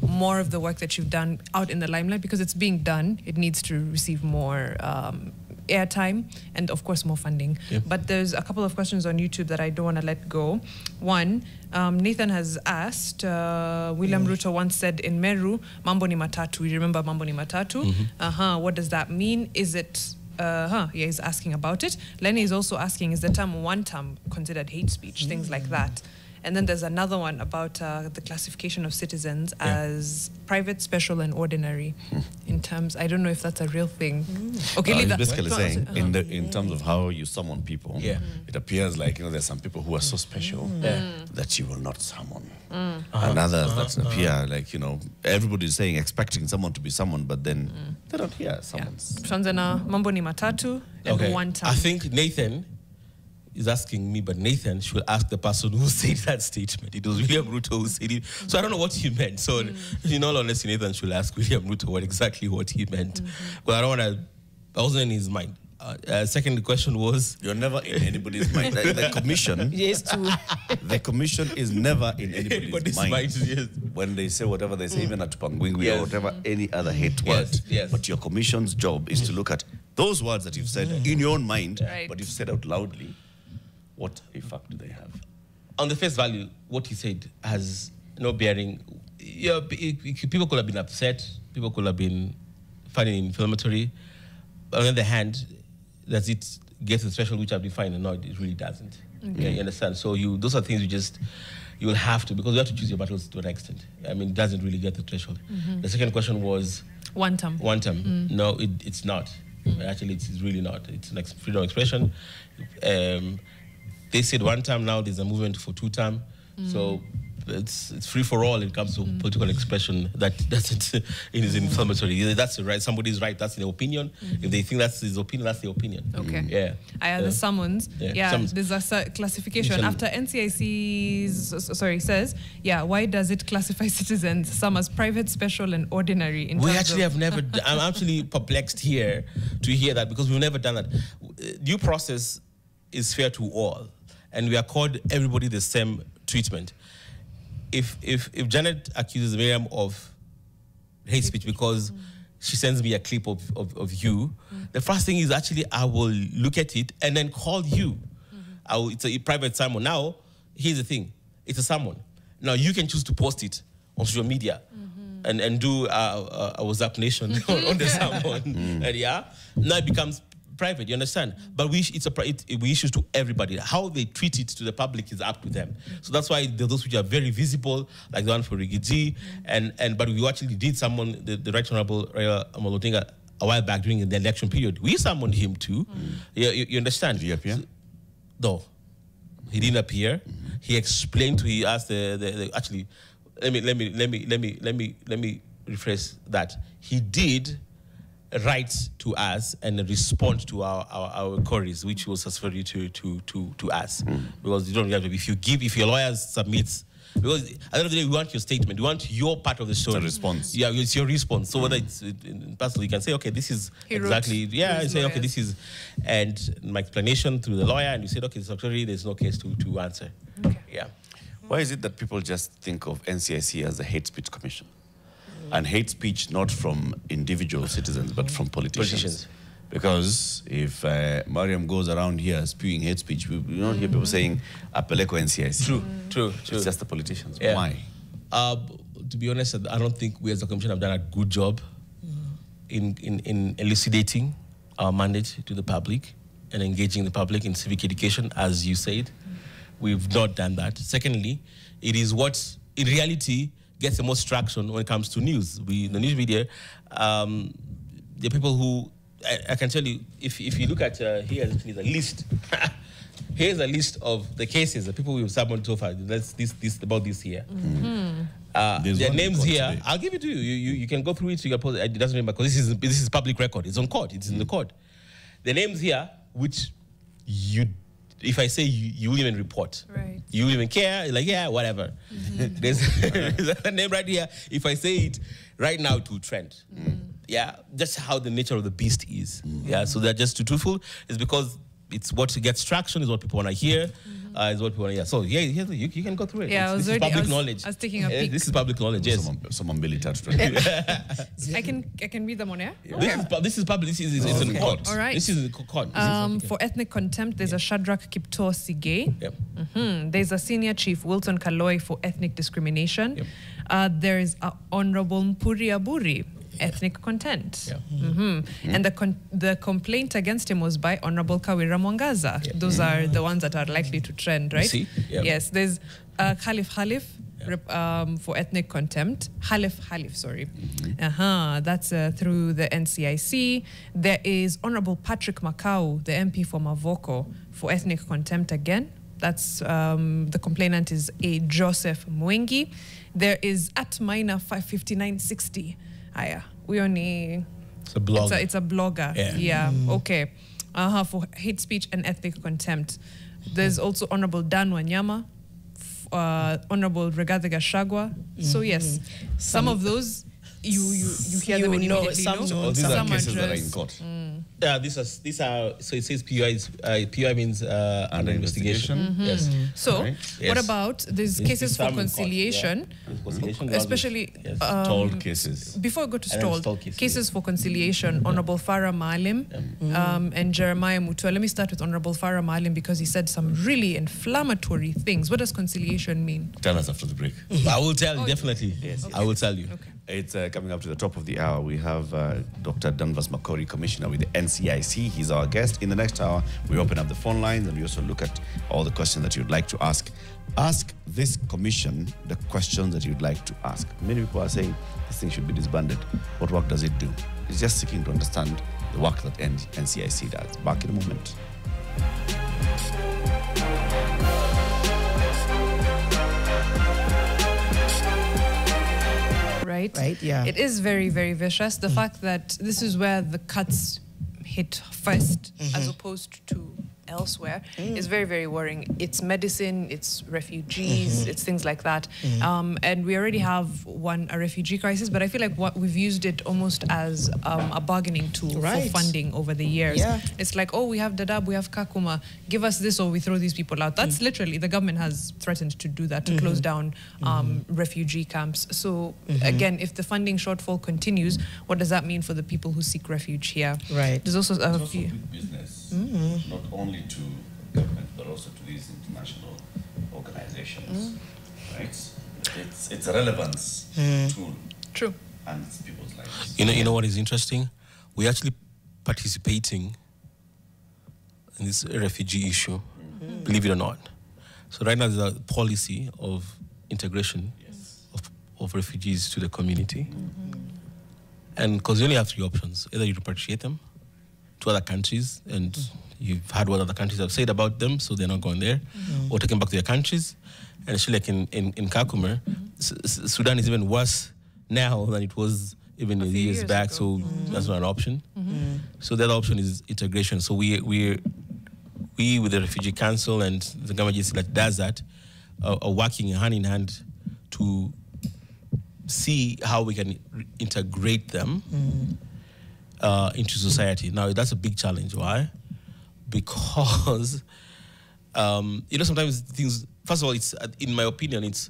more of the work that you've done out in the limelight, because it's being done. It needs to receive more airtime and, of course, more funding. Yep. But there's a couple of questions on YouTube that I don't want to let go. One, Nathan has asked, William Ruto once said in Meru, Mambo ni matatu. You remember Mambo ni matatu? What does that mean? Is it... yeah, he's asking about it. Lenny is also asking, is the term one term considered hate speech? Things like that. And then there's another one about the classification of citizens as private, special, and ordinary. In terms, I don't know if that's a real thing. Okay, he's basically saying in terms of how you summon people, it appears like there's some people who are so special that you will not summon, and others that appear like everybody's saying expecting someone to be summoned, but then they don't hear summons. Tanzania mambo ni matatu and one time. I think Nathan is asking me, but Nathan should ask the person who said that statement. It was William Ruto who said it. So I don't know what he meant. So in all honesty, Nathan should ask William Ruto what he meant. But I wasn't in his mind. Second question was... You're never in anybody's mind. The commission... Yes, too. The commission is never in anybody's mind. Yes. When they say whatever they say, even at Tupangwingwi or whatever, any other hate word. Yes. But your commission's job is to look at those words that you've said in your own mind, but you've said out loudly. What effect do they have? On the face value, what he said has no bearing. Yeah, people could have been upset. People could have been finding it inflammatory. On the other hand, does it get the threshold which I've defined? No, it really doesn't. Okay. You understand? So those are things you will have to, because you have to choose your battles to an extent. I mean, it doesn't really get the threshold. The second question was... One term. No, it's not. Actually, it's really not. It's an freedom of expression. They said one term, now there's a movement for two term. So it's free for all. It comes to political expression. That's it is inflammatory. That's right. Somebody's right. That's their opinion. If they think that's his opinion, that's their opinion. Okay. Yeah. The summons. Summons. There's a classification after NCIC says, why does it classify citizens some as private, special, and ordinary? We actually have never. I'm actually perplexed here to hear that, because we've never done that. Due process is fair to all, and we accord everybody the same treatment. If Janet accuses Miriam of hate speech because she sends me a clip of you, the first thing is actually I will look at it and then call you. It's a private sermon. Now, here's the thing. It's a sermon. Now, you can choose to post it on social media and do a WhatsApp nation on the sermon. And now it becomes private, you understand? But we issue to everybody. How they treat it to the public is up to them. So that's why those which are very visible, like the one for Rigiji, but we actually did summon the Right Honorable Molotinga a while back during the election period. We summoned him too. You understand? Did he appear? No, he didn't appear. He explained he asked actually. Let me rephrase that. He did write to us and respond to our queries, which was satisfactory to us, because you don't have to. If your lawyer submits Because at the end of the day, we want your statement. We want your part of the story. It's a response. Yeah, it's your response. So whether it's in personal, you can say, okay, this is exactly, yeah, you say, okay, this is, and my explanation through the lawyer, and you said, okay, sorry, there's no case to answer. Okay. Yeah. Why is it that people just think of NCIC as a hate speech commission? And hate speech not from individual citizens, but from politicians. Because if Mariam goes around here spewing hate speech, we don't hear people saying, Apeleko NCIC. True. It's just the politicians. Yeah. Why? To be honest, I don't think we as a commission have done a good job in elucidating our mandate to the public and engaging the public in civic education, as you said. We've not done that. Secondly, it is what, in reality, gets the most traction when it comes to news. The news media, the people who, I can tell you, if you look at, here's a list. Here's a list of the cases, the people we've summoned so far. That's about this here. Their names here. Today. I'll give it to you. You can go through it. You can post it. It doesn't matter because this is public record. It's on court. It's in the court. The names here, which if I say you won't even report. Right. You won't even care. You're like, yeah, whatever. There's a name right here. If I say it right now, it will trend. Yeah, that's how the nature of the beast is. Yeah, so they're just too truthful. It's because it's what gets traction, is what people want to hear, is what people want to hear. So yeah, you can go through it. Yeah, this is public knowledge. I was taking a peek. This is public knowledge. Yes. Someone Billy touched I can read them on air. Yeah. This is public. This is it's in court. All right. This is in court. For ethnic contempt, there's a Shadrach Kipto Sige. Yep. There's a senior chief, Wilton Kaloi, for ethnic discrimination. Yep. There is a Honorable Mpuri Aburi, ethnic contempt. Yeah. And the complaint against him was by Honorable Kawira Mwangaza. Yep. Those are the ones that are likely to trend, right? You see? Yep. Yes. There's Khalif, for ethnic contempt. Khalif, sorry. That's through the NCIC. There is Honorable Patrick Makau, the MP for Mavoko, for ethnic contempt again. That's the complainant is a Joseph Mwengi. There is at minor 55960. We only. It's a blogger. It's a blogger. Yeah. Okay. For hate speech and ethnic contempt. There's also Honorable Dan Wanyama, Honorable Rigathi Gachagua. So yes, some of those you hear them immediately. Some these are cases that are in court. Yeah, these are. So it says PUI means under investigation. Yes. So Right. what about these cases for conciliation, especially Stalled cases. before we go to And then stalled stalled cases, for conciliation? Honorable Farah Maalim and Jeremiah Mutua. Let me start with Honorable Farah Maalim because he said some really inflammatory things. What does conciliation mean? Tell us after the break. I will tell you, definitely. Yes. I will tell you. Okay. It's coming up to the top of the hour. We have Dr. Danvas Makori, Commissioner with the NCIC. He's our guest. In the next hour, we open up the phone lines and we also look at all the questions that you'd like to ask. Ask this commission the questions that you'd like to ask. Many people are saying this thing should be disbanded. What work does it do? It's just seeking to understand the work that NCIC does. Back in a moment. Right? Yeah. It is very, very vicious. The fact that this is where the cuts hit first as opposed to elsewhere is very, very worrying. It's medicine, it's refugees, it's things like that. And we already have a refugee crisis, but I feel like we've used it almost as a bargaining tool for funding over the years. Yeah. It's like, oh, we have Dadaab, we have Kakuma, give us this or we throw these people out. That's literally, the government has threatened to do that, to close down refugee camps. So again, if the funding shortfall continues, what does that mean for the people who seek refuge here? Right. There's also a It's also good business, not only to government, but also to these international organizations, right? It's a relevance tool. True. And it's people's lives. You know what is interesting? We're actually participating in this refugee issue, believe it or not. So right now there's a policy of integration of refugees to the community. And because you only have three options. Either you repatriate them to other countries, and you've heard what other countries have said about them, so they're not going there, or take them back to their countries. And actually, like in Kakumer, Sudan is even worse now than it was even years back, ago. So that's not an option. So the other option is integration. So we with the Refugee Council and the government agency that does that, are working hand in hand to see how we can integrate them into society. Now, that's a big challenge. Why? Because, sometimes things, first of all, it's, in my opinion, it's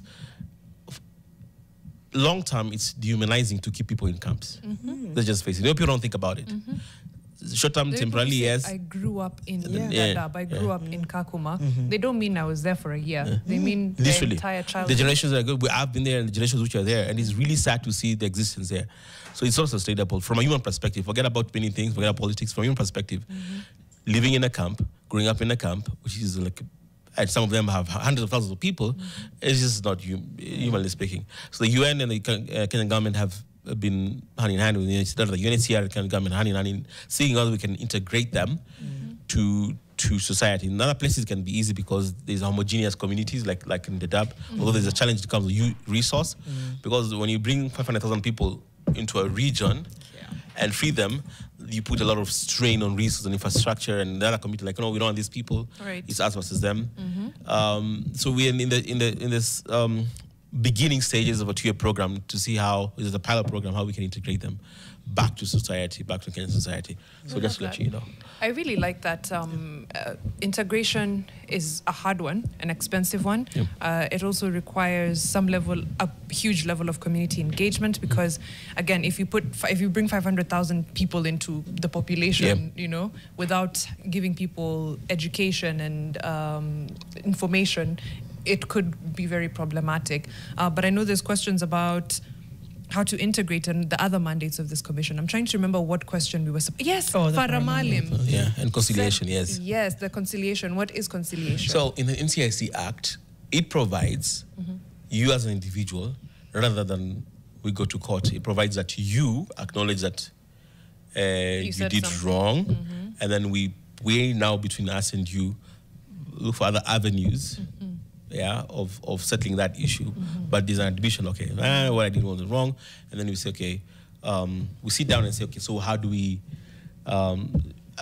long term, it's dehumanizing to keep people in camps. Let's just face it. People don't think about it. Short term, temporarily, yes. I grew up in Dadaab. I grew up in Kakuma. They don't mean I was there for a year. They mean the entire childhood. The generations that are good, I've been there, and the generations which are there, and it's really sad to see the existence there. So it's also sustainable from a human perspective. Forget about many things, forget about politics. From a human perspective, living in a camp, growing up in a camp, which is like, and some of them have hundreds of thousands of people, it's just not humanly speaking. So the UN and the Kenyan government have been hand in hand with the UNHCR and Kenyan government hand in hand in seeing how we can integrate them to society. In other places it can be easy because there's homogeneous communities like in Dadaab, although there's a challenge that comes with resource, because when you bring 500,000 people into a region and free them, you put a lot of strain on resources and infrastructure, and the other community like, no, we don't want these people. Right. It's us versus them. So we're in this beginning stages of a 2-year program to see how, this is a pilot program, how we can integrate them back to society, back to Kenyan society. So just to let you know. I really like that integration is a hard one, an expensive one. It also requires a huge level of community engagement because, again, if you bring 500,000 people into the population, without giving people education and information, it could be very problematic. But I know there's questions about how to integrate and the other mandates of this commission. I'm trying to remember what question we were... Yes, Faramalim. Yeah, and conciliation, yes. Yes, the conciliation. What is conciliation? So in the NCIC Act, it provides you as an individual, rather than we go to court, it provides that you acknowledge that you did wrong, and then we now between us and you look for other avenues of settling that issue. But there's an admission, okay, what I did was wrong. And then we say, okay, we sit down and say, okay, so how do we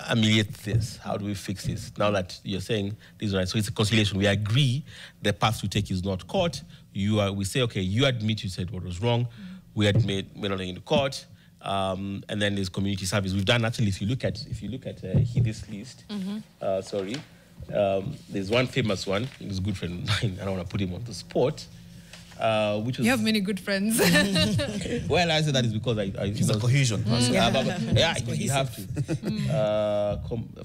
ameliorate this? How do we fix this? Now that you're saying this is right, so it's a conciliation. We agree the path to take is not court. We say, okay, you admit you said what was wrong. We admit we're not going to court. And then there's community service. We've done, actually, if you look at this list, there's one famous one. He's a good friend of mine. I don't want to put him on the spot. Which was, you have many good friends. Well, I said that is because it's a cohesion. You have to.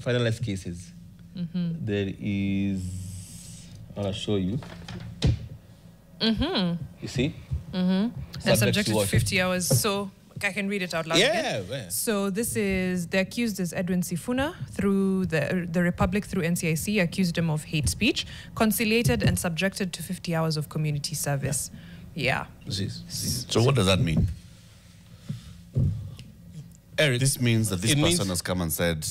Finalized cases. There is. I want to show you. You see? And subjected to 50 hours. So I can read it out loud again. Yeah. So this is, the accused is Edwin Sifuna through the Republic through NCIC, accused him of hate speech, conciliated and subjected to 50 hours of community service. Yeah. So what does that mean? Eric, this means that this person has come and said,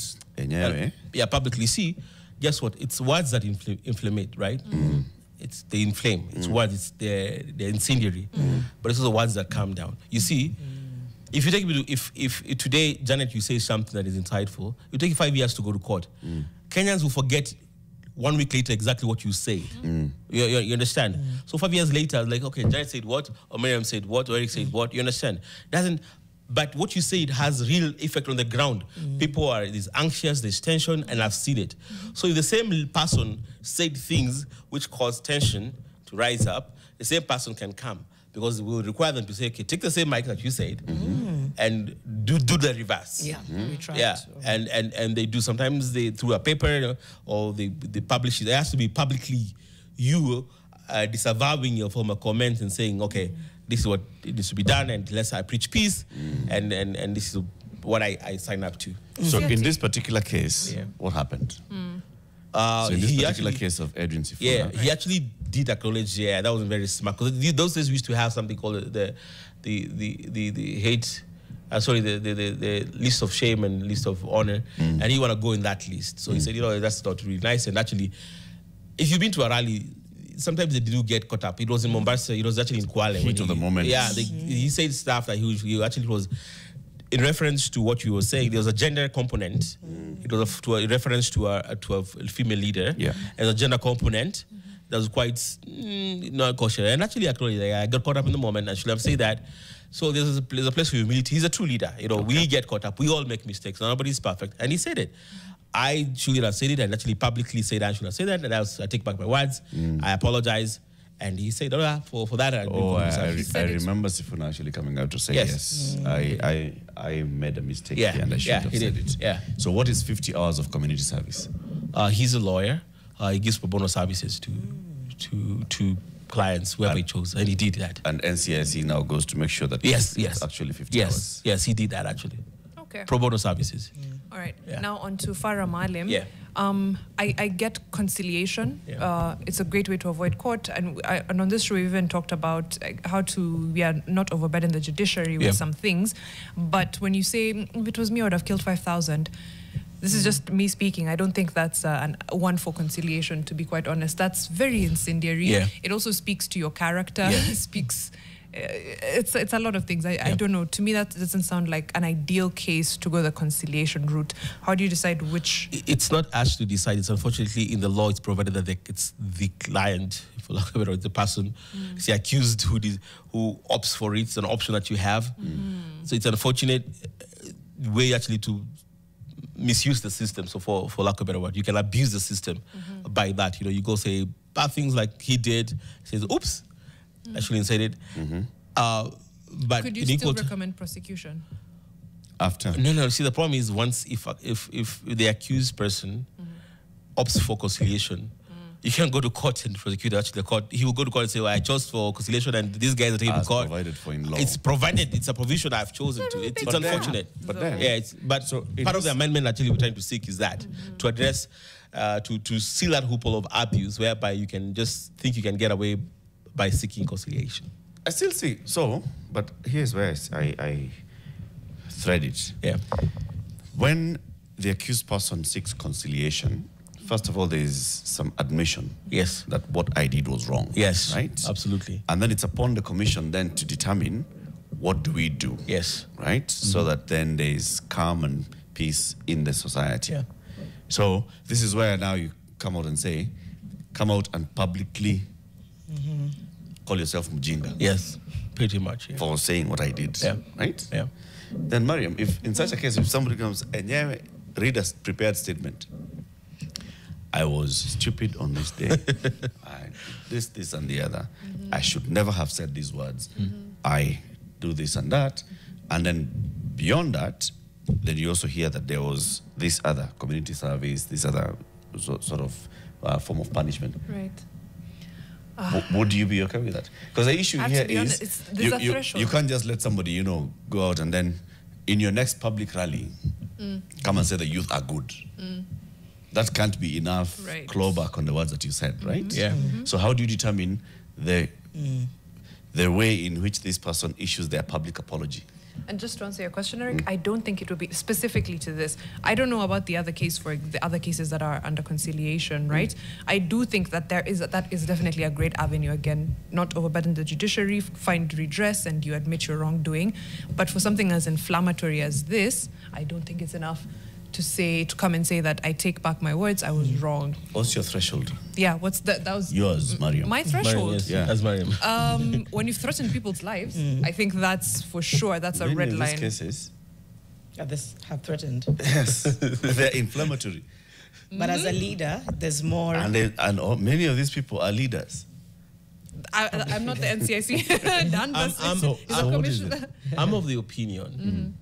publicly. See, guess what? It's words that inflame, right? They inflame. It's words, they're incendiary. But it's also words that calm down. You see, if you take me to, if today, Janet, you say something that is insightful, it will take you 5 years to go to court. Kenyans will forget 1 week later exactly what you said. You understand? So 5 years later, like, okay, Janet said what, or Miriam said what, or Eric said what, you understand? But what you said has real effect on the ground. People are anxious, there's tension, and I've seen it. So if the same person said things which cause tension to rise up, the same person can come. Because we will require them to say, okay, take the same mic that you said and do the reverse. We try. And they do, sometimes they through a paper or they publish it. It has to be publicly you disavowing your former comments and saying, okay, this is what needs to be done, and unless I preach peace, and this is what I sign up to. So in this particular case, what happened? So in this particular case of Edwin Sifuna, he actually did acknowledge, that wasn't very smart. Because those days we used to have something called the hate, the list of shame and list of honor, and he want to go in that list. So he said, that's not really nice. And actually, if you've been to a rally, sometimes they do get caught up. It was in Mombasa. It was actually in Kwale. Heat of the moment. Yeah, he said stuff that he actually was. In reference to what you were saying, there was a gender component. It was a reference to a female leader. And a gender component that was quite not kosher. And actually, I got caught up in the moment. I should have said that. So there's a place for humility. He's a true leader. You know, we get caught up. We all make mistakes. Nobody's perfect. And he said it. I should have said it and actually publicly said I should have said that. And I take back my words. I apologize. And he said, for that. I remember Sifuna actually coming out to say, yes, I made a mistake here and I should have said it. Yeah. So what is 50 hours of community service? He's a lawyer. He gives pro bono services to clients, whoever he chose, and he did that. And NCIC now goes to make sure that it's actually 50 hours. Yes, he did that actually. Okay. Pro bono services. All right. Now on to Farah Malim. Yeah. I get conciliation. It's a great way to avoid court. And on this show, we even talked about how we are not overburden the judiciary with some things. But when you say, if it was me, I would have killed 5,000. This is just me speaking. I don't think that's one for conciliation, to be quite honest. That's very incendiary. Yeah. It also speaks to your character. It speaks... It's a lot of things. I don't know. To me, that doesn't sound like an ideal case to go the conciliation route. How do you decide which? It's not us to decide. It's unfortunately in the law. It's provided that it's the client, for lack of a better, the person, it's the accused who opts for it. It's an option that you have. So it's unfortunate way actually to misuse the system. So for lack of a better word, you can abuse the system by that. You know, you go say bad things like he did. Says, "Oops." I shouldn't say it. But could you still recommend prosecution? After? No. See, the problem is once if the accused person opts for conciliation, you can't go to court and prosecute. Actually, the court, he will go to court and say, "Well, I chose for conciliation, and these guys are taking to court." Provided for in law. It's provided. It's a provision I've chosen to. It's unfortunate. But then, part of the amendment actually we're trying to seek is that to address, to seal that loophole of abuse, whereby you can just think you can get away by seeking conciliation. I still see. So, but here's where I thread it. Yeah. When the accused person seeks conciliation, first of all, there is some admission. Yes. That what I did was wrong. Yes. Right? Absolutely. And then it's upon the commission then to determine what do we do. Yes. Right? So that then there is calm and peace in the society. Yeah. So this is where now you come out and publicly call yourself Mujinga. Yes, pretty much. Yeah. For saying what I did. Yeah. Right? Yeah. Then, Mariam, if in such a case, if somebody comes and read a prepared statement, I was stupid on this day, this and the other. I should never have said these words. I do this and that. And then beyond that, then you also hear that there was this other community service, this other sort of form of punishment. Right. Would you be okay with that? Because the issue here is you can't just let somebody, go out and then in your next public rally, come and say the youth are good. That can't be enough clawback on the words that you said, right? Yeah. So how do you determine the way in which this person issues their public apology? And just to answer your question, Eric, I don't think it would be specifically to this. I don't know about the other case for the other cases that are under conciliation, right? I do think that that is definitely a great avenue. Again, not overburden the judiciary, find redress, and you admit your wrongdoing. But for something as inflammatory as this, I don't think it's enough to come and say that I take back my words, I was wrong. What's your threshold? Yeah, that was yours, Mariam. My threshold. Mariam, yes. Yeah. As Mariam. When you've threatened people's lives, I think that's for sure, that's a red line. In these cases, this have threatened. Yes, they're inflammatory. But as a leader, there's more. And many of these people are leaders. I'm not the NCIC. Danvas I'm of the opinion.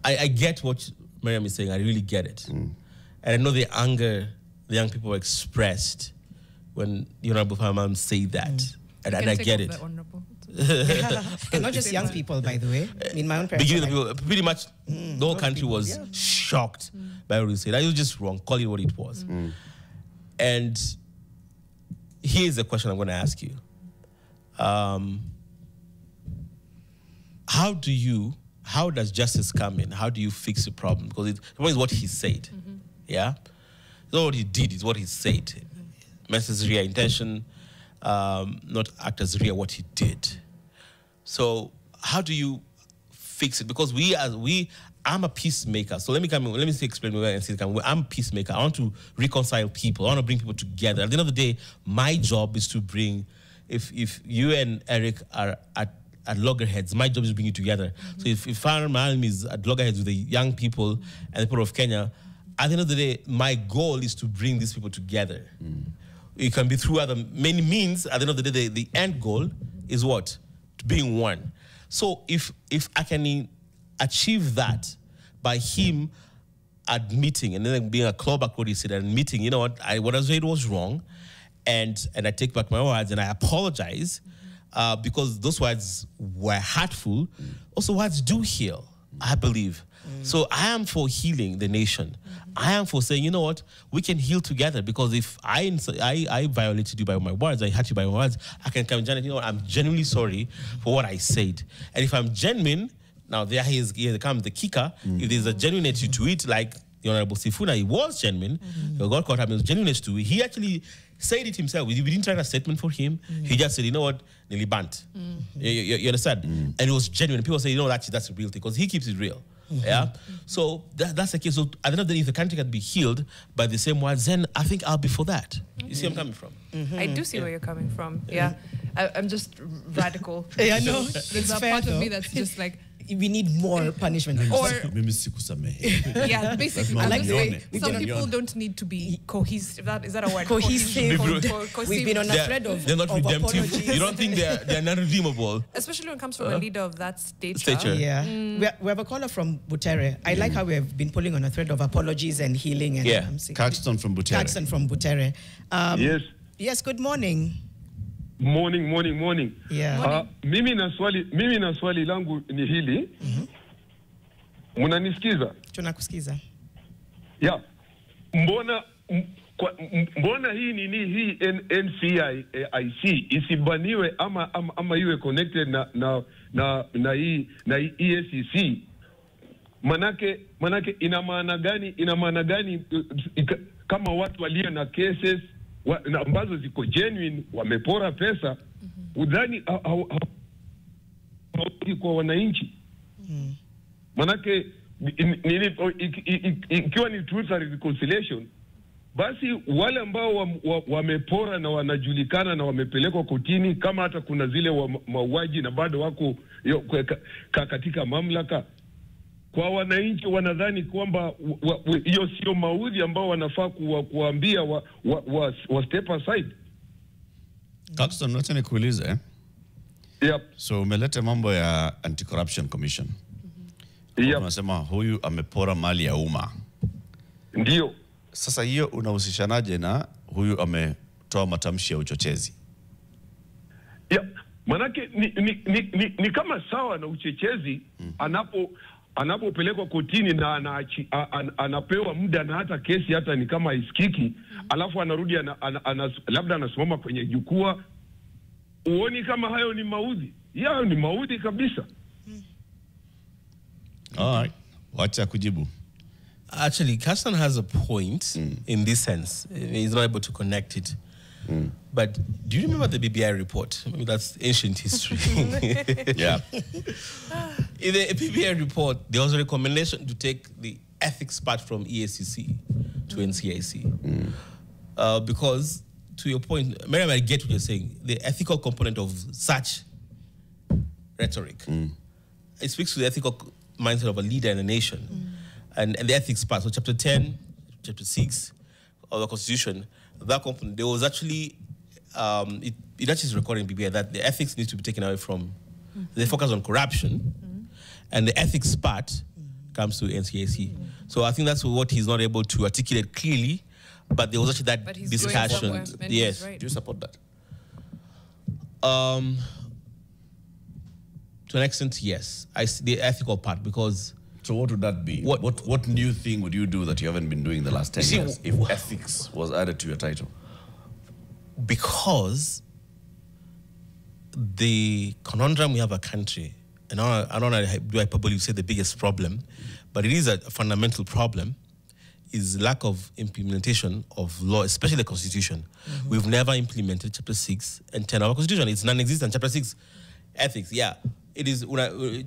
I get what Mariam is saying. I really get it. And I know the anger the young people expressed when the Honorable Farman say that. And I get it. And not just young people, by the way. I mean, my own parents. Pretty much the whole country was shocked by what he said. I was just wrong. Call it what it was. And here's the question I'm going to ask you. How does justice come in? How do you fix the problem? Because it was what he said. Yeah? It's not what he did, it's what he said. Message real intention, not act as real what he did. So how do you fix it, because I'm a peacemaker. So let me explain where NCIC come. I'm a peacemaker. I want to reconcile people. I want to bring people together. At the end of the day, my job is to bring, if you and Eric are at loggerheads, my job is to bring you together. So if Farmer Maalim is at loggerheads with the young people and the people of Kenya, at the end of the day, my goal is to bring these people together. It can be through many means. At the end of the day, the end goal is what? Being one. So if I can achieve that by him admitting, and then being a clawback, what he said, and admitting, you know what I said was wrong, and I take back my words and I apologize, because those words were hurtful. Also, words do heal, I believe. So I am for healing the nation. I am for saying, you know what, we can heal together, because if I violated you by my words, I hurt you by my words, I can come and, you know what, I'm genuinely sorry for what I said. And if I'm genuine, now here comes the kicker. If there's a genuinity to it, like the Honorable Sifuna, he was genuine. God caught him, there was genuineness to it. He actually said it himself. We didn't write a statement for him. He just said, you know what, nearly banned. You understand? And it was genuine. People say, you know, that's a real thing, because he keeps it real. Yeah. So that's the case. So at the end of the day, if the country can be healed by the same words, then I think I'll be for that. You see where I'm coming from? I do see where you're coming from. Yeah. I'm just radical. Yeah, I know. There's a part of me that's just like, we need more punishment. Or yeah, basically, I like the way some people don't need to be cohesive. Is that a word? Cohesive. Cohesive. We've been on a thread of they're not redemptive. apologies. You don't think they're not redeemable? Especially when it comes from a leader of that stature. Yeah. We have a caller from Butere. I like how we have been pulling on a thread of apologies and healing. And Caxton from Butere. Caxton from Butere. Yes. Yes, good morning. Morning. Yeah. Mimi na swali langu ni hili. Mnanisikiza? Tunakusikiza. Yeah. Mbona hii NCIC isibaniwe ama iwe connected na hii EACC? Manake ina maana gani kama watu walio na cases ambazo ziko genuine, wamepora pesa, udhani kwa wananchi? Manake ikiwa ni truth and reconciliation, basi wale ambao wamepora na wanajulikana na wamepelekwa kotini, kama hata kuna zile mauaji na bado wako katika mamlaka, kwa wananchi wanadhani kwamba hiyo sio maudhi ambao wanafaa kuambia wa step aside. Caxton, wacha nikuulize. Yep. So umeleta mambo ya Anti-Corruption Commission. Yep. Unasema huyu amepora mali ya umma. Ndio. Sasa hiyo unahusishanaje na huyu ametoa matamshi ya uchochezi? Yep. Manake ni kama sawa na uchochezi anapopelekwa kotini na anapewa muda na hata kesi hata ni kama isikiki, alafu anarudi labda anasimama kwenye jukwaa. Uoni kama hayo ni maudhi? Yao ni maudhi kabisa. Alright. Wacha kujibu. Actually, Caxton has a point in this sense. He's not able to connect it. But do you remember the BBI report? I mean, that's ancient history. Yeah. In the BBI report, there was a recommendation to take the ethics part from EACC to NCIC. Because, to your point, Miriam, I get what you're saying. The ethical component of such rhetoric, it speaks to the ethical mindset of a leader in a nation. And the ethics part, so chapter 10, chapter 6 of the Constitution, that component, there was actually, it actually is recording in BBI that the ethics needs to be taken away from, they focus on corruption, and the ethics part comes to NCIC. So I think that's what he's not able to articulate clearly, but there was actually that discussion. Yes. Right. Do you support that? To an extent, yes. I see the ethical part, because... So what would that be? What new thing would you do that you haven't been doing the last 10 years if ethics was added to your title? Because the conundrum we have a country, and I don't know do I probably say the biggest problem, but it is a fundamental problem, is lack of implementation of law, especially the Constitution. We've never implemented Chapter 6 and 10 of our Constitution. It's non-existent. Chapter 6, ethics, yeah. it is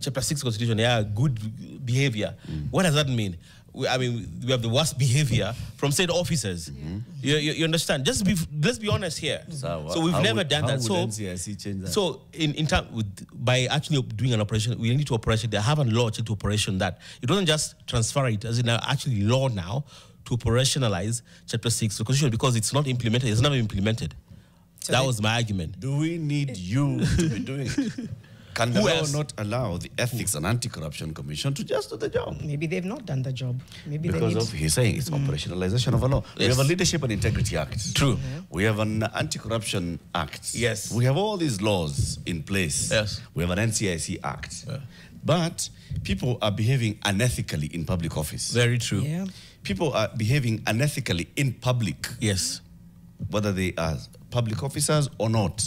chapter 6 constitution, good behavior. What does that mean? We have the worst behavior from state officers. You understand? Let's be honest here. So we've never done that. So NCIC change that? So by actually doing an operation, we need to operation. They have a law to operation that it doesn't just transfer it as in actually law now to operationalize chapter 6 of the constitution because it's not implemented. It's never implemented. So that was my argument. Do we need you to be doing it? Can the law not allow the Ethics and Anti-Corruption Commission to just do the job? Maybe they've not done the job. Maybe because he's saying it's operationalization of a law. Yes. We have a Leadership and Integrity Act. True. We have an Anti-Corruption Act. Yes. We have all these laws in place. Yes. We have an NCIC Act. Yeah. But people are behaving unethically in public office. Very true. Yeah. People are behaving unethically in public. Yes. Whether they are public officers or not.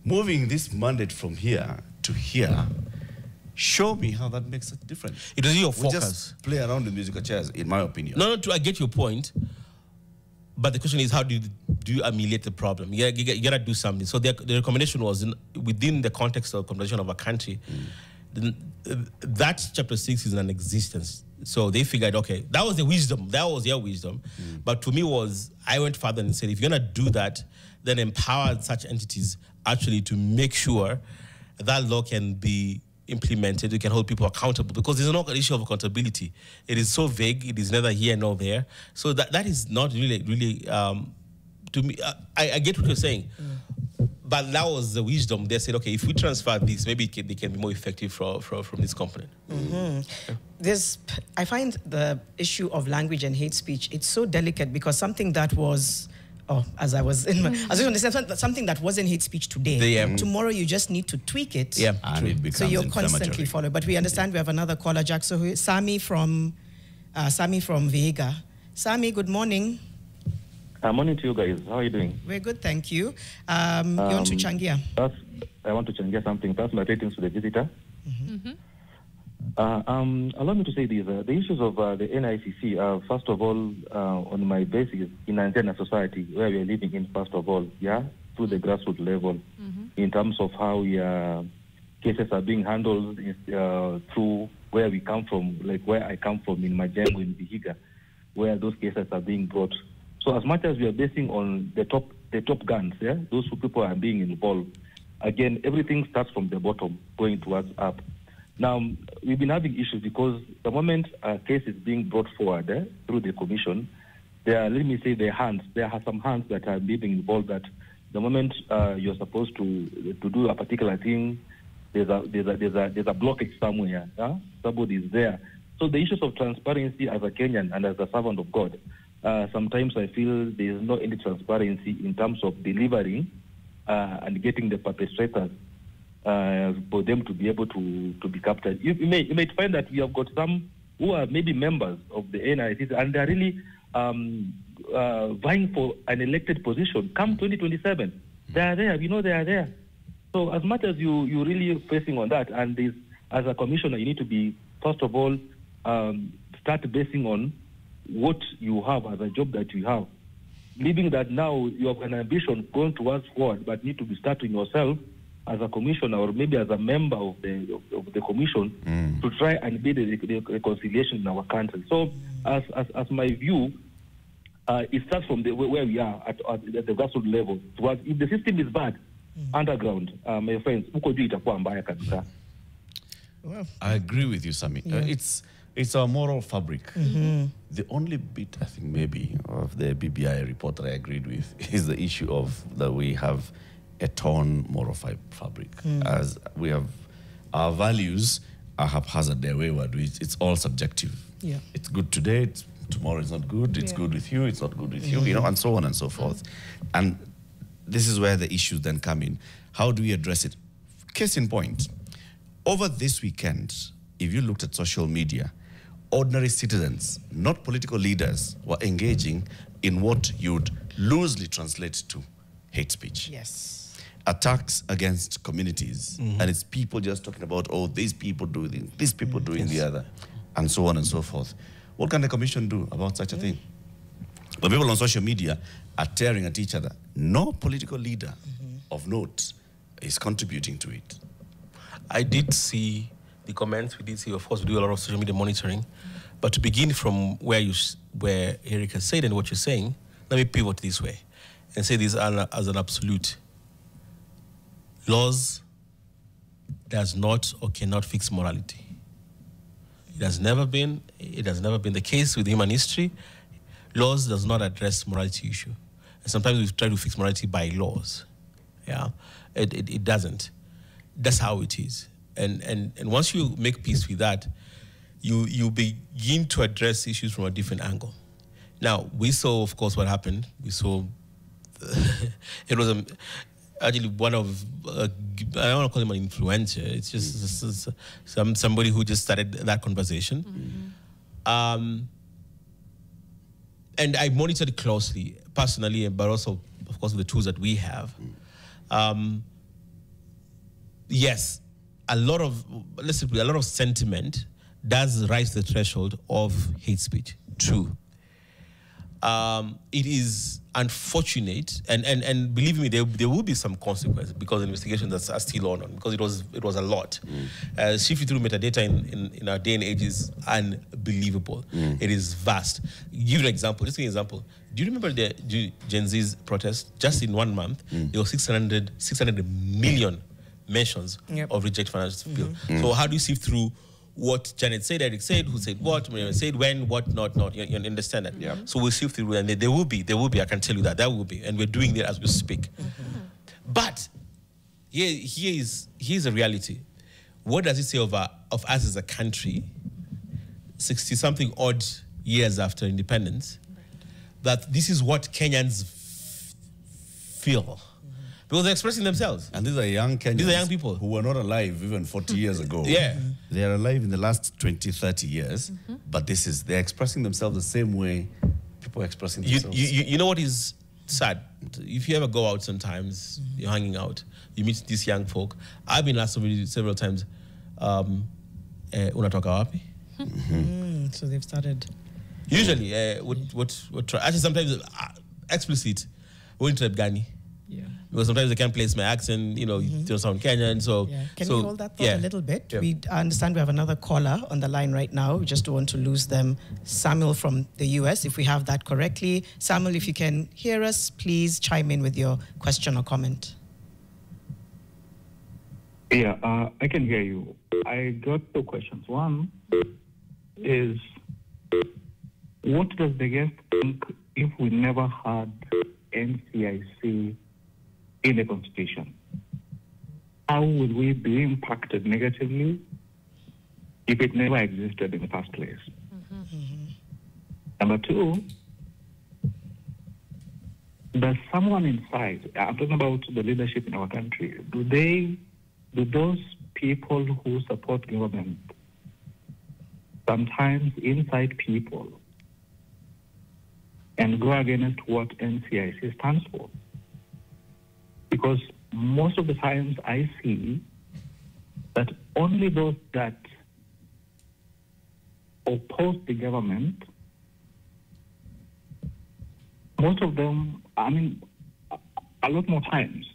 Moving this mandate from here to here, show me how that makes a difference. It is your focus. We just play around with musical chairs, in my opinion. No, I get your point. But the question is, how do you ameliorate the problem? You got to do something. So the recommendation was within the context of competition of a country, that chapter 6 is in existence. So they figured, okay, that was the wisdom. That was their wisdom. But to me I went further and said, if you're going to do that, then empower such entities actually to make sure that law can be implemented. You can hold people accountable because there's not an issue of accountability. It is so vague. It is neither here nor there. So that is not really to me. I get what you're saying. But that was the wisdom. They said, okay, if we transfer this, maybe they can be more effective from this component. I find the issue of language and hate speech, it's so delicate because something that was, something that wasn't hate speech today, tomorrow you just need to tweak it. Yeah, and it becomes so you're constantly following. But we understand we have another caller, Jack. So Sami from Vihiga. Sami, good morning. Morning to you guys. How are you doing? We're good, thank you. You want to changia? I want to changia something. That's my ratings to the visitor. Allow me to say this. The issues of the NICC, first of all, on my basis, in Nigerian society, where we are living in, first of all, through the grassroots level, in terms of how cases are being handled through where we come from, like where I come from in Majengo, in Vihiga, where those cases are being brought. So as much as we are basing on the top guns, those people are being involved. Again, everything starts from the bottom, going towards up. Now, we've been having issues because the moment a case is being brought forward through the commission, there are some hands that are being involved that the moment you're supposed to do a particular thing, there's a blockage somewhere. Somebody is there. So the issues of transparency as a Kenyan and as a servant of God, sometimes I feel there is no any transparency in terms of delivering and getting the perpetrators for them to be able to be captured. You may find that we have got some who are maybe members of the NICC and they are really vying for an elected position come 2027. They are there. We know they are there. So as much as you really facing on that, and as a commissioner, you need to be, first of all, start basing on what you have as a job that you have. Leaving that now you have an ambition going towards forward, but need to be starting yourself as a commissioner or maybe as a member of the commission to try and build the reconciliation in our country. So as my view, it starts from where we are at the grassroots level. Towards, if the system is bad, underground, my friends, I agree with you, Sami. It's our moral fabric. The only bit, I think, maybe, of the BBI report that I agreed with is the issue of that we have a torn moral fabric. As we have, our values are haphazard, they're wayward. It's all subjective. Yeah. It's good today, tomorrow it's not good, it's good with you, it's not good with you, and so on and so forth. And this is where the issues then come in. How do we address it? Case in point, over this weekend, if you looked at social media, ordinary citizens, not political leaders, were engaging in what you'd loosely translate to hate speech. Yes. Attacks against communities. And it's people just talking about, oh, these people do this, these people doing the other, and so on and so forth. What can the commission do about such a thing? When people on social media are tearing at each other, no political leader of note is contributing to it. I did see the comments. We did see, of course, we do a lot of social media monitoring. But to begin from where Eric has said and what you're saying, let me pivot this way and say this as an absolute. Laws does not or cannot fix morality. It has never been the case with human history. Laws does not address morality issue. And sometimes we try to fix morality by laws. Yeah, it doesn't. That's how it is. And once you make peace with that, you begin to address issues from a different angle. Now, we saw, of course, what happened. We saw it was actually one of, I don't want to call him an influencer. It's just somebody who just started that conversation. Mm-hmm. And I monitored it closely, personally, but also, of course, with the tools that we have. Yes, a lot of sentiment does rise to the threshold of hate speech. True. It is unfortunate, and believe me, there will be some consequences because investigations are still on because it was a lot. Shifting through metadata in our day and age is unbelievable. It is vast. Give an example. Just give an example. Do you remember the Gen Z's protest? Just in 1 month, there were 600 million mentions of reject financial bill. So how do you sift through what Janet said, Eric said, who said what, said when, what, not. You understand that? Yeah. So we'll sift through, and there will be, I can tell you that, there will be, and we're doing that as we speak. But here's a reality. What does it say of us as a country, 60-something odd years after independence, that this is what Kenyans feel? Because they're expressing themselves. And these are young Kenyans. These are young people. Who were not alive even 40 years ago. Yeah. They are alive in the last 20, 30 years. But they're expressing themselves the same way people are expressing themselves. You know what is sad? If you ever go out sometimes, you're hanging out, you meet these young folk. I've been asked several times, unatoka wapi? So they've started. Usually, actually sometimes explicit, we're in Gani. Yeah. Because sometimes they can't place my accent, to sound Kenyan. So Can we hold that thought a little bit? Yeah. We understand we have another caller on the line right now. We just don't want to lose them. Samuel from the US, if we have that correctly. Samuel, if you can hear us, please chime in with your question or comment. Yeah, I can hear you. I got 2 questions. One is, what does the guest think if we never had NCIC in the Constitution? How would we be impacted negatively if it never existed in the first place? Number 2, does someone inside, I'm talking about the leadership in our country, do those people who support government sometimes incite people and go against what NCIC stands for? Because most of the times I see that only those that oppose the government, most of them, a lot more times,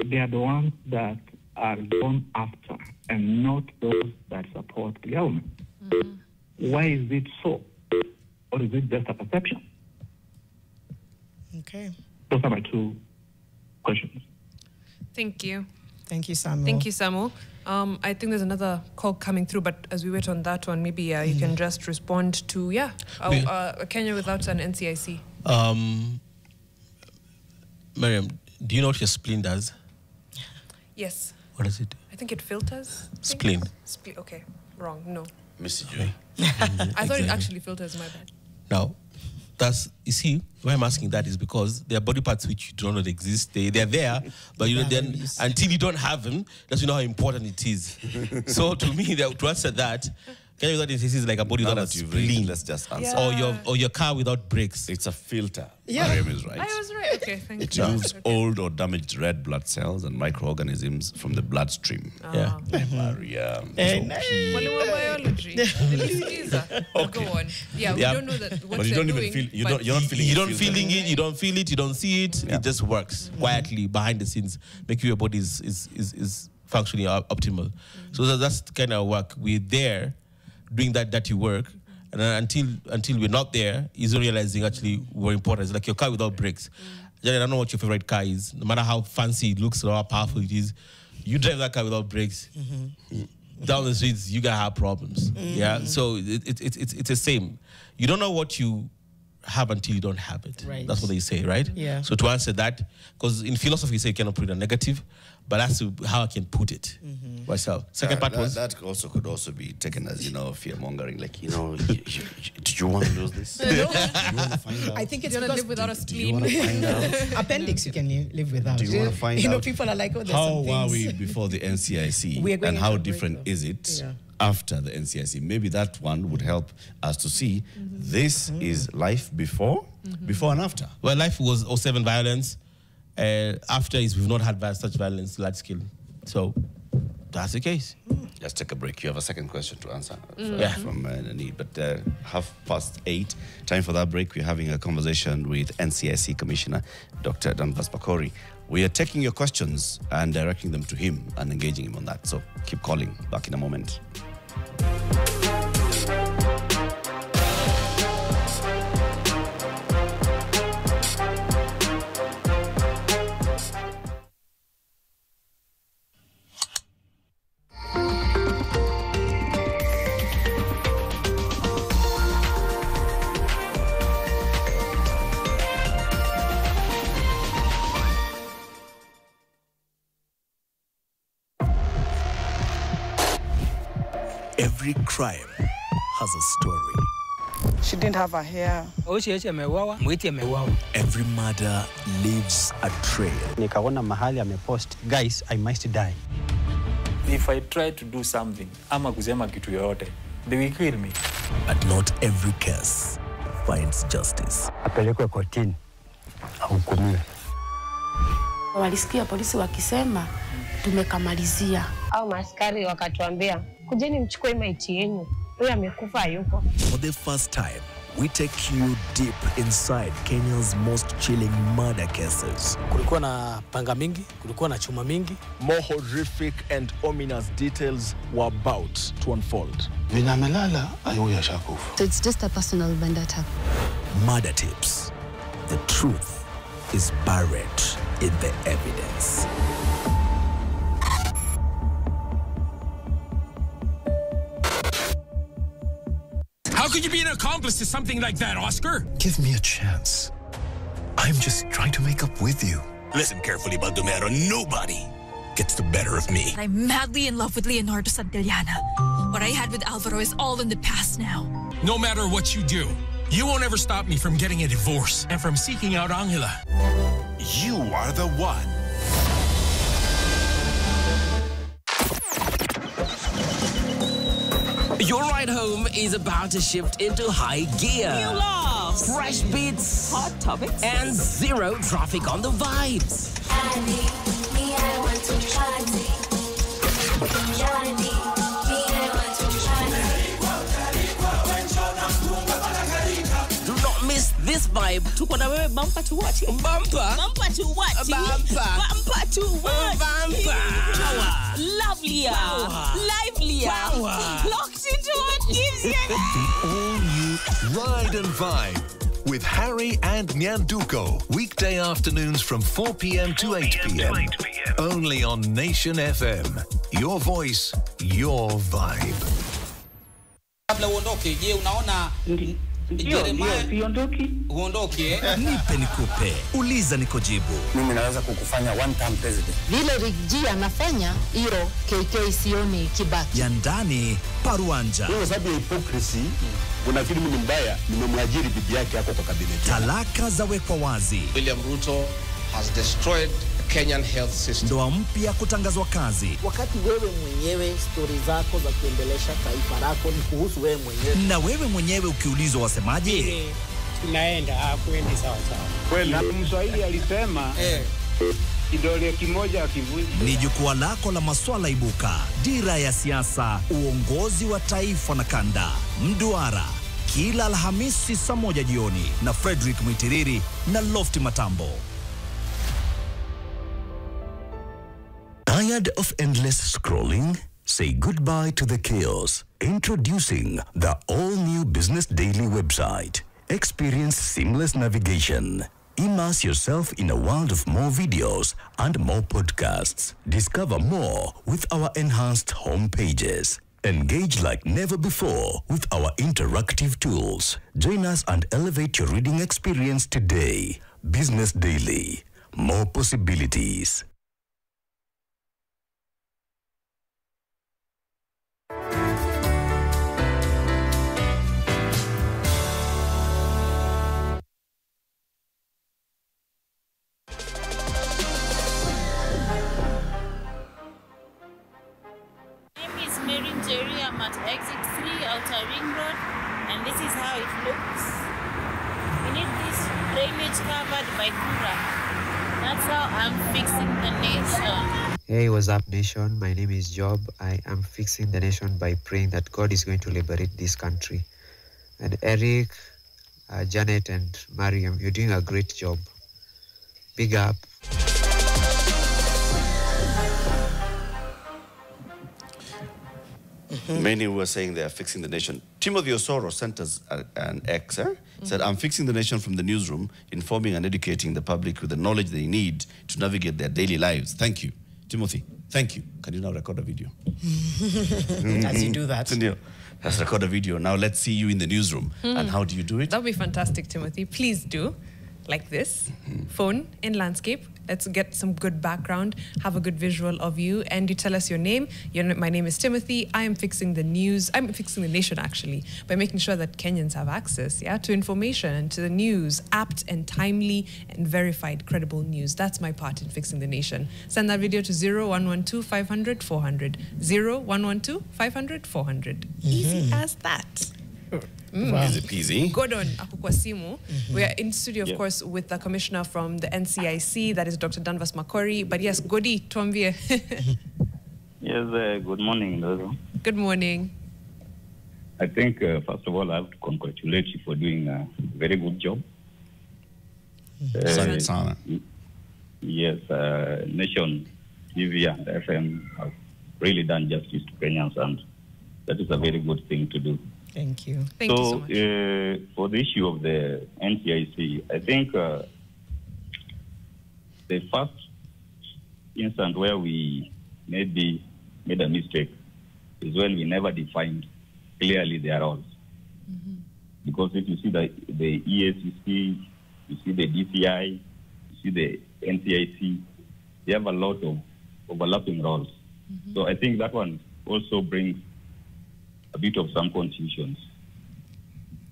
they are the ones that are gone after and not those that support the government. Why is it so? Or is it just a perception? Okay. Those are my 2 questions. Thank you. Thank you, Samuel. Thank you, Samuel. I think there's another call coming through, but as we wait on that one, maybe you can just respond to, Kenya without an NCIC. Miriam, do you know what your spleen does? Yes. What does it do? I think it filters. Spleen. Okay, wrong. No. Missy Joy. I thought it actually filters, my bad. Now, you see, why I'm asking that is because there are body parts which you don't know exist. They're there, but until you don't have them, that's how important it is. So to me, to answer that, Can you this is like a body without a spleen? Let's just answer. Or your car without brakes. It's a filter. Yeah. Mariam is right. I was right. Okay, thank you. It you. removes old or damaged red blood cells and microorganisms from the bloodstream. Yeah. Mariam. Biology. Go on. Yeah, we don't know that what but you don't even feel. You're not feeling. You don't feeling it. You don't feel it. You don't see it. Yeah. It just works quietly behind the scenes, making your body is functioning optimal. So that's the kind of work. We're there doing that dirty work. And until we're not there, is realizing actually we're important. It's like your car without brakes. I don't know what your favorite car is. No matter how fancy it looks or how powerful it is, you drive that car without brakes. Down the streets, you gotta have problems. Yeah, so it's the same. You don't know what you have until you don't have it. Right. That's what they say, right? Yeah. So to answer that, because in philosophy you say you cannot put it a negative, but that's how I can put it myself. Second part was that also could also be taken as fear mongering. Like did you want to lose this? Do you want to find out? I think it's you want to live without a Do you want spleen. to find out? appendix you can live without. Do you want to find out? People are like, oh, there's how some were things. we before the NCIC, We are going and how into a break, different though. is it Yeah. after the NCIC? Maybe that one would help us to see this is life before and after. well, life was 07 violence. After is we've not had such violence large scale. So that's the case. Let's take a break. You have a second question to answer from Nani, but 8:30, time for that break. We're having a conversation with NCIC Commissioner Dr. Danvas Makori. We are taking your questions and directing them to him and engaging him on that. So keep calling. Back in a moment. Every crime has a story. She didn't have her hair. Every murder leaves a trail. Nikaona mahali amepost, guys, I must die. If I try to do something, ama kusema kitu yoyote, they will kill me. But not every case finds justice. Apelekwe kotini, ahukumiwe. Walisikia polisi wakisema tumekamalizia. Au maaskari wakatuambia kujeni mchukue maiti yenu. Huyu amekufa yuko. For the first time, we take you deep inside Kenya's most chilling murder cases. Kulikuwa na panga mingi, kulikuwa na chuma mingi. More horrific and ominous details were about to unfold. So it's just a personal vendetta. Murder tips. The truth is buried in the evidence. How could you be an accomplice to something like that, Oscar? Give me a chance. I'm just trying to make up with you. Listen carefully, Baldomero. Nobody gets the better of me. I'm madly in love with Leonardo Santillana. What I had with Alvaro is all in the past now. No matter what you do, you won't ever stop me from getting a divorce and from seeking out Angela. You are the one. Your ride home is about to shift into high gear. New laughs, fresh beats, hot topics, and zero traffic on the vibes. I want to party. Do not miss this vibe. Tuko na wewe bumper to watch. Bumper. Bumper to watch. Bumper. Bumper to watch. Bumper. Power. Lovelier. Power. Livelier. Power. Locked into what gives you. The all-new Ride and Vibe with Harry and Nyanduko. Weekday afternoons from 4 p.m. to 8 p.m. Only on Nation FM. Your voice, your vibe. Kabla uondoke, je, unaona Siondoki. Uondoke. Nipe nikupe. Uliza nikujibu. Mimi naweza kukufanya one time president. Vile Rigji anafanya, hilo KK sioni kibaki. Ya ndani paruanja. Kwa sababu ya hypocrisy, unafikiri mimi ni mbaya, nimemwajiri bibi yake hapo kwa kabineti. Talaka zawekwa wazi. William Ruto has destroyed Kenyan health system. Ndoa mpya kutangazwa kazi. Wakati wewe mwenyewe stori zako za kuendelesha taifa lako ni kuhusu wewe mwenyewe. Na wewe mwenyewe ukiulizwa wasemaje? Tunaenda kwendi sawa sawa. Kweli. Na Mswahili alisema kidole kimoja hakivunji. Ni jukwaa lako la maswala ibuka. Dira ya siasa, uongozi wa taifa na kanda. Mduara. Kila Alhamisi saa 1 jioni na Frederick Mwitiriri na Lofty Matambo. Tired of endless scrolling? Say goodbye to the chaos. Introducing the all-new Business Daily website. Experience seamless navigation. Immerse yourself in a world of more videos and more podcasts. Discover more with our enhanced home pages. Engage like never before with our interactive tools. Join us and elevate your reading experience today. Business Daily. More possibilities. I'm at exit 3 Outer Ring Road, and this is how it looks. We need this drainage covered by Kura. That's how I'm fixing the nation. Hey, what's up, nation? My name is Job. I am fixing the nation by praying that God is going to liberate this country. And Eric, Janet, and Mariam, you're doing a great job. Big up. Many were saying they are fixing the nation. Timothy Osoro sent us an X, said, I'm fixing the nation from the newsroom, informing and educating the public with the knowledge they need to navigate their daily lives. Thank you. Timothy, thank you. Can you now record a video? As you do that. Let's record a video. Now let's see you in the newsroom. And how do you do it? That would be fantastic, Timothy. Please do. Like this. Phone in landscape. Let's get some good background, have a good visual of you, and you tell us your name. My name is Timothy. I am fixing the news. I'm fixing the nation, actually, by making sure that Kenyans have access to information, to the news, apt and timely and verified, credible news. That's my part in fixing the nation. Send that video to 0112 500 400. 0112 500 400. Easy as that. Easy peasy. Gordon Akukwasimu. We are in studio, of course, with the commissioner from the NCIC, that is Dr. Danvas Makori. But yes, Godi, tuambie. Yes, good morning, Dozo. Good morning. I think, first of all, I have to congratulate you for doing a very good job. Yes, Nation TV and FM have really done justice to Kenyans, and that is a very good thing to do. Thank you. Thank you so much. For the issue of the NCIC, I think the first instance where we maybe made a mistake is when we never defined clearly their roles. Because if you see the EACC, you see the DCI, you see the NCIC, they have a lot of overlapping roles. So I think that one also brings a bit of some confusions.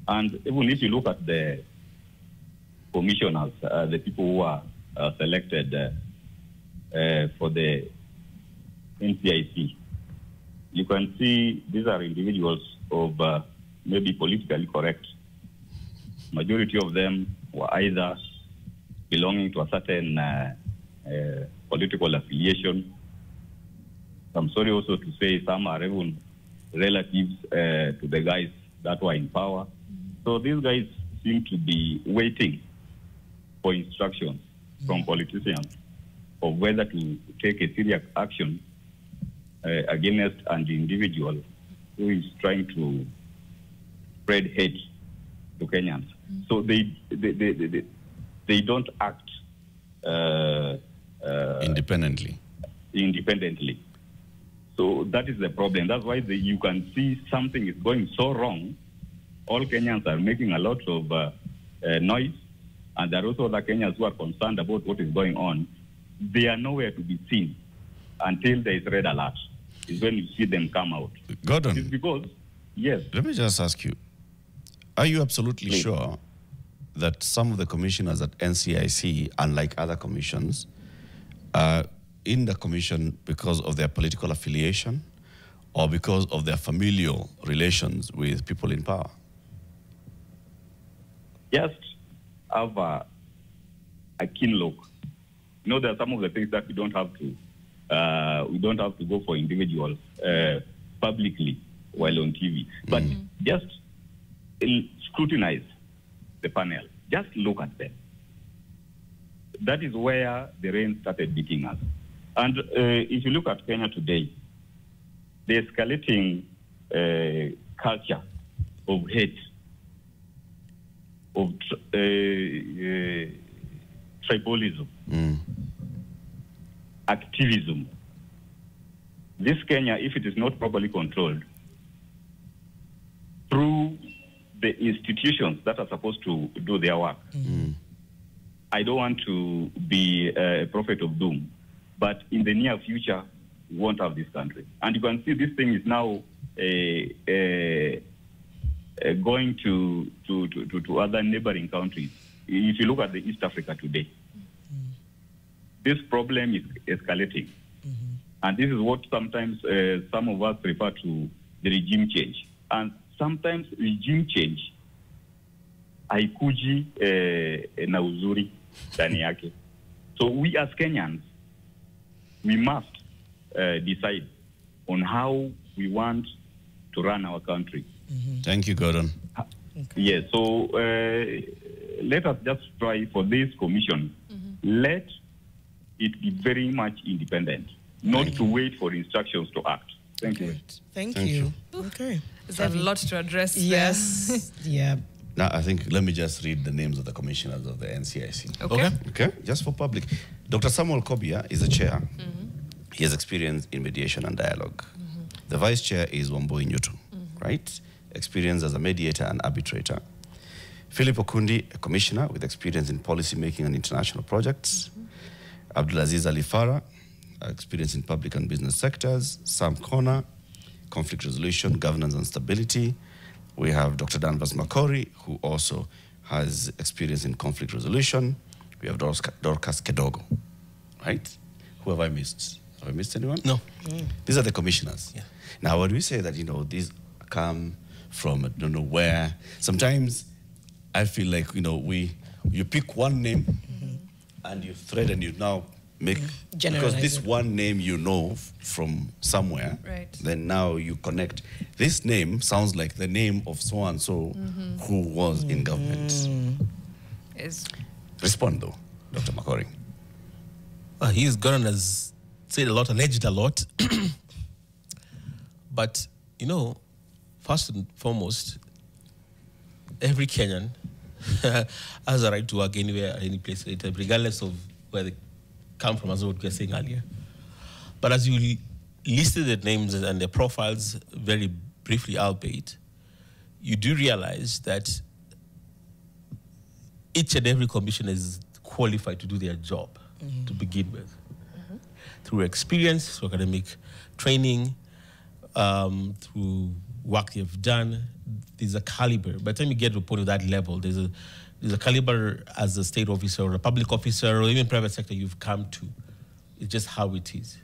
And even if you look at the commissioners, the people who are selected for the NCIC, you can see these are individuals of maybe politically correct. Majority of them were either belonging to a certain political affiliation. I'm sorry also to say some are even relatives to the guys that were in power. So these guys seem to be waiting for instructions from politicians of whether to take a serious action against an individual who is trying to spread hate to Kenyans. So they don't act independently. So that is the problem. That's why you can see something is going so wrong. All Kenyans are making a lot of noise, and there are also other Kenyans who are concerned about what is going on. They are nowhere to be seen until there is red alert. Is when you see them come out. Gordon, it's because, yes. Let me just ask you, are you absolutely sure that some of the commissioners at NCIC, unlike other commissions, are in the commission because of their political affiliation or because of their familial relations with people in power? Just have a keen look. You know, there are some of the things that we don't have to go for individuals publicly while on TV. But just scrutinize the panel. Just look at them. That is where the rain started beating us. And if you look at Kenya today, the escalating culture of hate, of tribalism, activism. This Kenya, if it is not properly controlled, through the institutions that are supposed to do their work. I don't want to be a prophet of doom, but in the near future, we won't have this country. And you can see this thing is now going to other neighboring countries. If you look at the East Africa today, this problem is escalating. And this is what sometimes some of us refer to the regime change. And sometimes regime change haikuji na uzuri ndani yake. So we as Kenyans, we must decide on how we want to run our country. Thank you, Gordon. Yes, so let us just try for this commission. Let it be very much independent, not to wait for instructions to act. Thank you. Thank you. Okay. There's a lot to address. Yes. Yeah. Now, I think, let me just read the names of the commissioners of the NCIC. Okay, just for public. Dr. Samuel Kobia is the chair. He has experience in mediation and dialogue. The vice chair is Wambui Nyutu, right? Experience as a mediator and arbitrator. Philip Okundi, a commissioner with experience in policy making and international projects. Abdulaziz Ali Farah, experience in public and business sectors. Sam Kona, conflict resolution, governance and stability. We have Dr. Danvas Makori, who also has experience in conflict resolution. We have Dorcas Kedogo, right? Who have I missed? Have I missed anyone? No. These are the commissioners. Yeah. Now, when we say that, these come from, I don't know where, sometimes I feel like, you pick one name and you thread and you now make, because this one name from somewhere, then now you connect. This name sounds like the name of so-and-so who was in government. Respond though, Dr. Makori. He's gone and has said a lot, alleged a lot. But, first and foremost, every Kenyan has a right to work anywhere, any place, regardless of where they come from, as what we were saying earlier. But as you listed the names and their profiles very briefly, albeit, you do realize that each and every commissioner is qualified to do their job to begin with. Through experience, through academic training, through work they've done, there's a caliber. By the time you get to a point of that level, there's a caliber as a state officer or a public officer or even private sector you've come to. It's just how it is.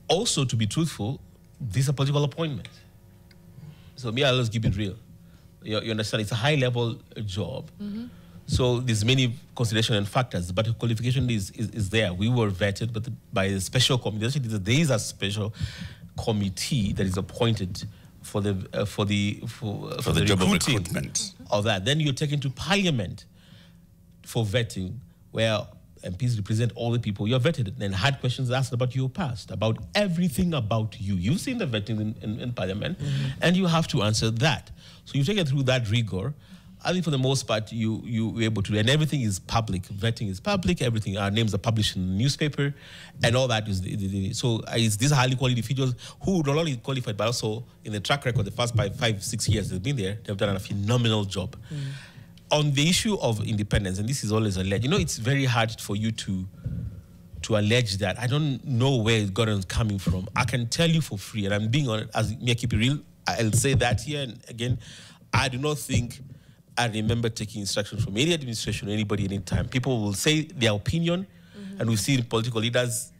Also, to be truthful, this is a political appointment. So me, I'll just keep it real. You understand, it's a high-level job. So there's many considerations and factors, but the qualification is there. We were vetted by a special committee. There is a special committee that is appointed for the job of recruitment of that. Then you're taken to Parliament for vetting, where MPs represent all the people you're vetted, and had questions asked about your past, about everything about you. You've seen the vetting in Parliament, and you have to answer that. So you take it through that rigor. I think for the most part, you're able to, and everything is public. Vetting is public. Everything, our names are published in the newspaper, and all that is. So these are highly qualified individuals who not only qualified, but also in the track record, the first 5-6 years they've been there, they've done a phenomenal job. On the issue of independence, and this is always alleged, it's very hard for you to allege that. I don't know where Gordon's coming from. I can tell you for free, and I'm being honest, as me keep it real, I'll say that here, and again, I do not think I remember taking instructions from any administration or anybody anytime. People will say their opinion, and we've seen political leaders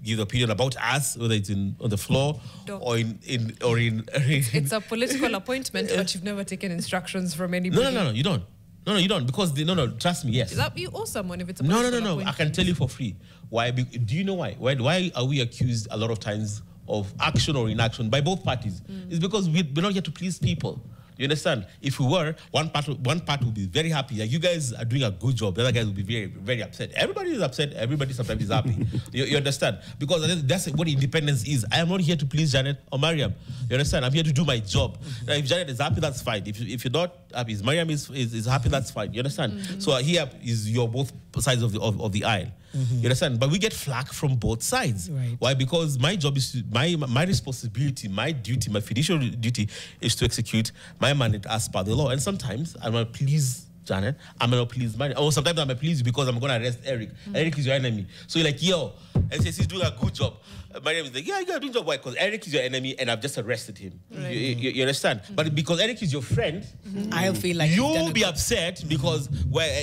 give their opinion about us, whether it's on the floor or in. It's a political appointment, but you've never taken instructions from anybody. No, you don't. No, you don't, because trust me, yes. Is that you owe someone if it's a political appointment? I can tell you for free. Why? Do you know why? Why are we accused a lot of times of action or inaction by both parties? It's because we're not here to please people. You understand? If we were, one part would be very happy. Like, you guys are doing a good job. The other guys will be very, very upset. Everybody is upset. Everybody sometimes is happy. You understand? Because that's what independence is. I am not here to please Janet or Mariam. You understand? I'm here to do my job. Now, if Janet is happy, that's fine. If you're not happy, if Mariam is happy, that's fine. You understand? So here is your both sides of the aisle. You understand? But we get flack from both sides. Right. Why? Because my job is my responsibility, my duty, my fiduciary duty is to execute my mandate as per the law. And sometimes I'm gonna please Janet, I'm gonna please Mariam. Or sometimes I'm gonna please you because I'm gonna arrest Eric. Eric is your enemy. So you're like, yo, NCIC is doing a good job. Mariam is like, yeah, you gotta do a job. Why? Because Eric is your enemy and I've just arrested him. Right. You understand? But because Eric is your friend, I'll feel like you'll be upset because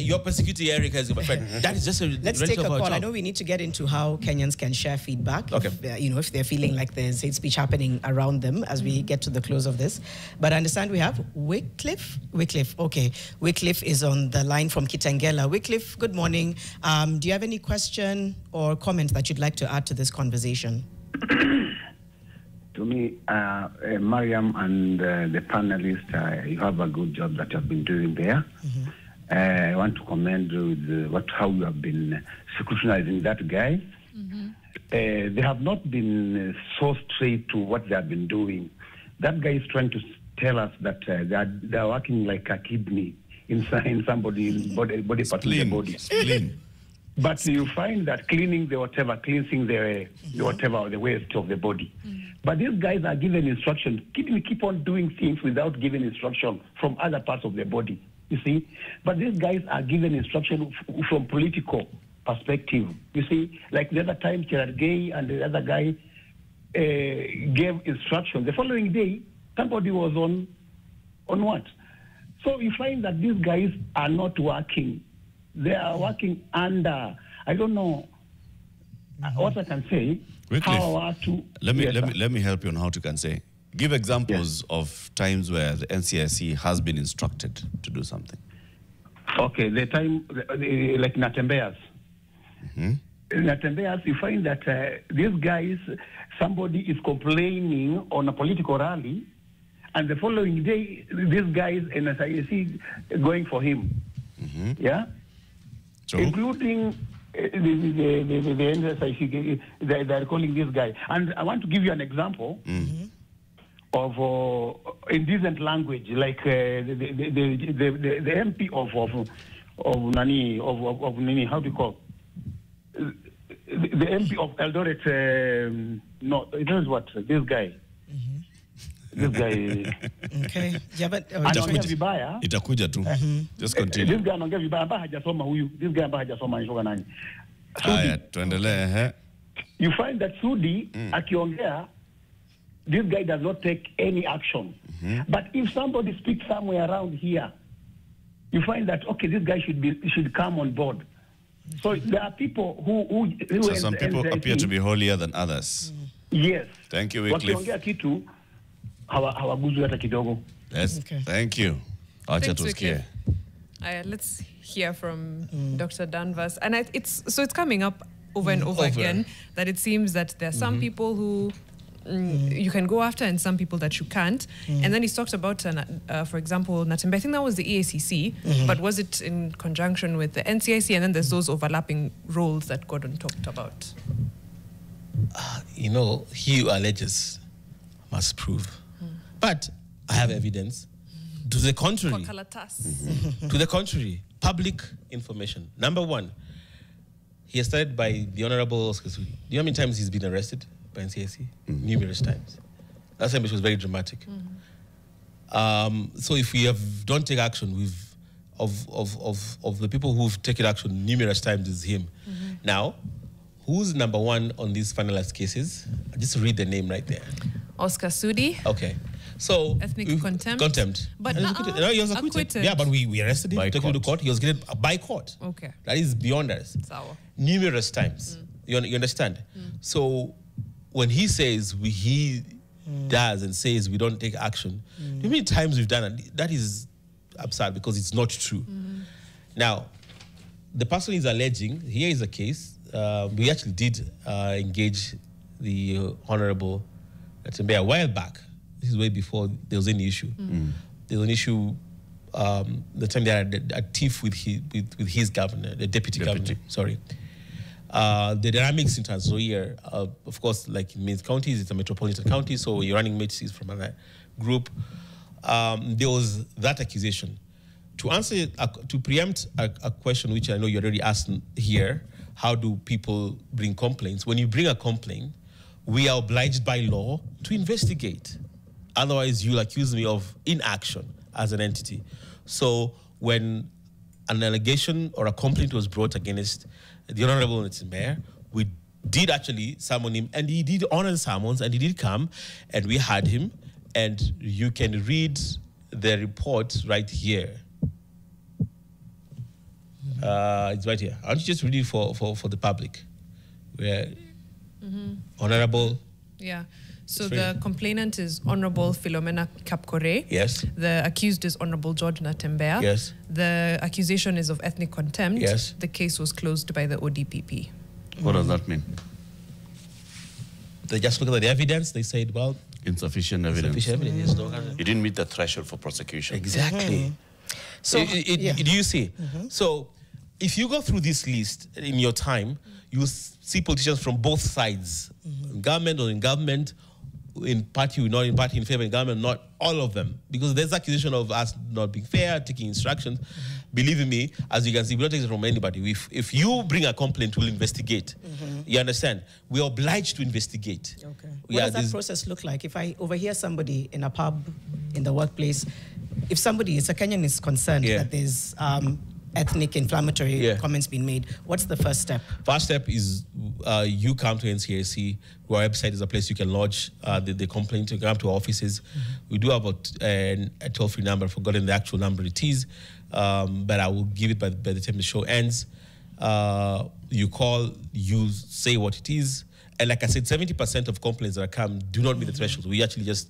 you're persecuting Eric as your friend. That is just a Let's take a call. I know we need to get into how Kenyans can share feedback. Okay. If they're feeling like there's hate speech happening around them as we get to the close of this. But I understand we have Wycliffe. Okay. Wycliffe is on the line from Kitengela. Wycliffe, good morning. Do you have any question or comment that you'd like to add to this conversation? To me, Mariam and the panelists, you have a good job that you have been doing there. I want to commend you with how you have been scrutinizing that guy. They have not been so straight to what they have been doing. That guy is trying to tell us that they are working like a kidney in somebody's body part of the body. Spleen. But you find that cleaning the whatever, cleansing the whatever, the waste of the body. But these guys are given instruction. Keep on doing things without giving instruction from other parts of the body. You see? But these guys are given instruction from political perspective. You see? Like the other time, Gerard Gay and the other guy gave instruction. The following day, somebody was on what? So you find that these guys are not working. They are working under, I don't know what I can say. Let me help you on how to can say. Give examples of times where the NCIC has been instructed to do something. Okay, the time, like Natembeas. In Natembeas, you find that these guys, somebody is complaining on a political rally, and the following day, these guys in NCIC going for him. Yeah? So? Including the NCIC, they're calling this guy. And I want to give you an example of indecent language, like the MP of Nani, how do you call the MP of Eldoret? No, it is what this guy. This guy. Okay. Yeah, but itakuja tu. Just continue. This guy anaongea vibaya ambaye hajasoma huyu. This guy ambaye hajasoma anaitwa nani? Haya, tuendelee. You find that Sudi akiongea, this guy does not take any action. But if somebody speaks somewhere around here, you find that okay, this guy should come on board. So there are people who so some people appear to be holier than others. Yes. Thank you, Wycliffe. Wakiongea kitu hawaguzwi hata kidogo. Yes. Okay. Thank you. Acha tusikie. Let's hear from Dr. Danvas. And it's coming up over and over again that it seems that there are some people who you can go after and some people that you can't. And then he's talked about, for example, Natembe. I think that was the EACC, but was it in conjunction with the NCIC? And then there's those overlapping roles that Gordon talked about. He who alleges must prove. But I have evidence to the contrary. To the contrary, public information. Number one, he has started by the Honorable Oscar Sudi. Do you know how many times he's been arrested by NCIC? Numerous times. Last time it was very dramatic. So if we don't take action, of the people who've taken action numerous times is him. Now, who's number one on these finalized cases? Just read the name right there. Oscar Sudi. Okay. So ethnic contempt. But he was acquitted. Yeah, but we arrested him, took him to court. He was acquitted by court. Okay. That is beyond us. Numerous times. You understand? So when he says he does and says we don't take action, how many times we've done it? That is absurd because it's not true. Now, the person is alleging, here is a case, we actually did engage the Honorable Natembe a while back. This is way before there was any issue. There's an issue. The time they had a tiff with his governor, the deputy governor. Sorry. The dynamics in Trans Nzoia, of course, like in many counties, it's a metropolitan county, so you're running mates is from another group. There was that accusation. To preempt a question which I know you already asked here, how do people bring complaints? When you bring a complaint, we are obliged by law to investigate. Otherwise, you'll accuse me of inaction as an entity. So when an allegation or a complaint was brought against the Honorable Mayor, we did actually summon him, and he did honor the summons, and he did come, and we had him, and you can read the report right here. It's right here. I'll just read it for the public. Where Honorable. Yeah. So the complainant is Honorable Philomena Kapkore. Yes. The accused is Honorable George Natembea. Yes. The accusation is of ethnic contempt. Yes. The case was closed by the ODPP. What does that mean? They just look at the evidence. They said, well, insufficient evidence. Insufficient evidence. You didn't meet the threshold for prosecution. Exactly. So do you see? So if you go through this list in your time, you see politicians from both sides, government or in government, in party, not in party, in favor in government, not all of them. Because there's accusation of us not being fair, taking instructions. Believe me, as you can see, we don't take it from anybody. If you bring a complaint, we'll investigate. You understand? We're obliged to investigate. Okay. What does that process look like? If I overhear somebody in a pub, in the workplace, if somebody, it's a Kenyan, is concerned that there's ethnic inflammatory comments being made, what's the first step? First step is you come to NCIC. Our website is a place you can lodge the complaint. You come to our offices. We do have a toll-free number. I've forgotten the actual number it is, but I will give it by the time the show ends. You call, you say what it is, and like I said, 70% of complaints that come do not meet the threshold. We actually just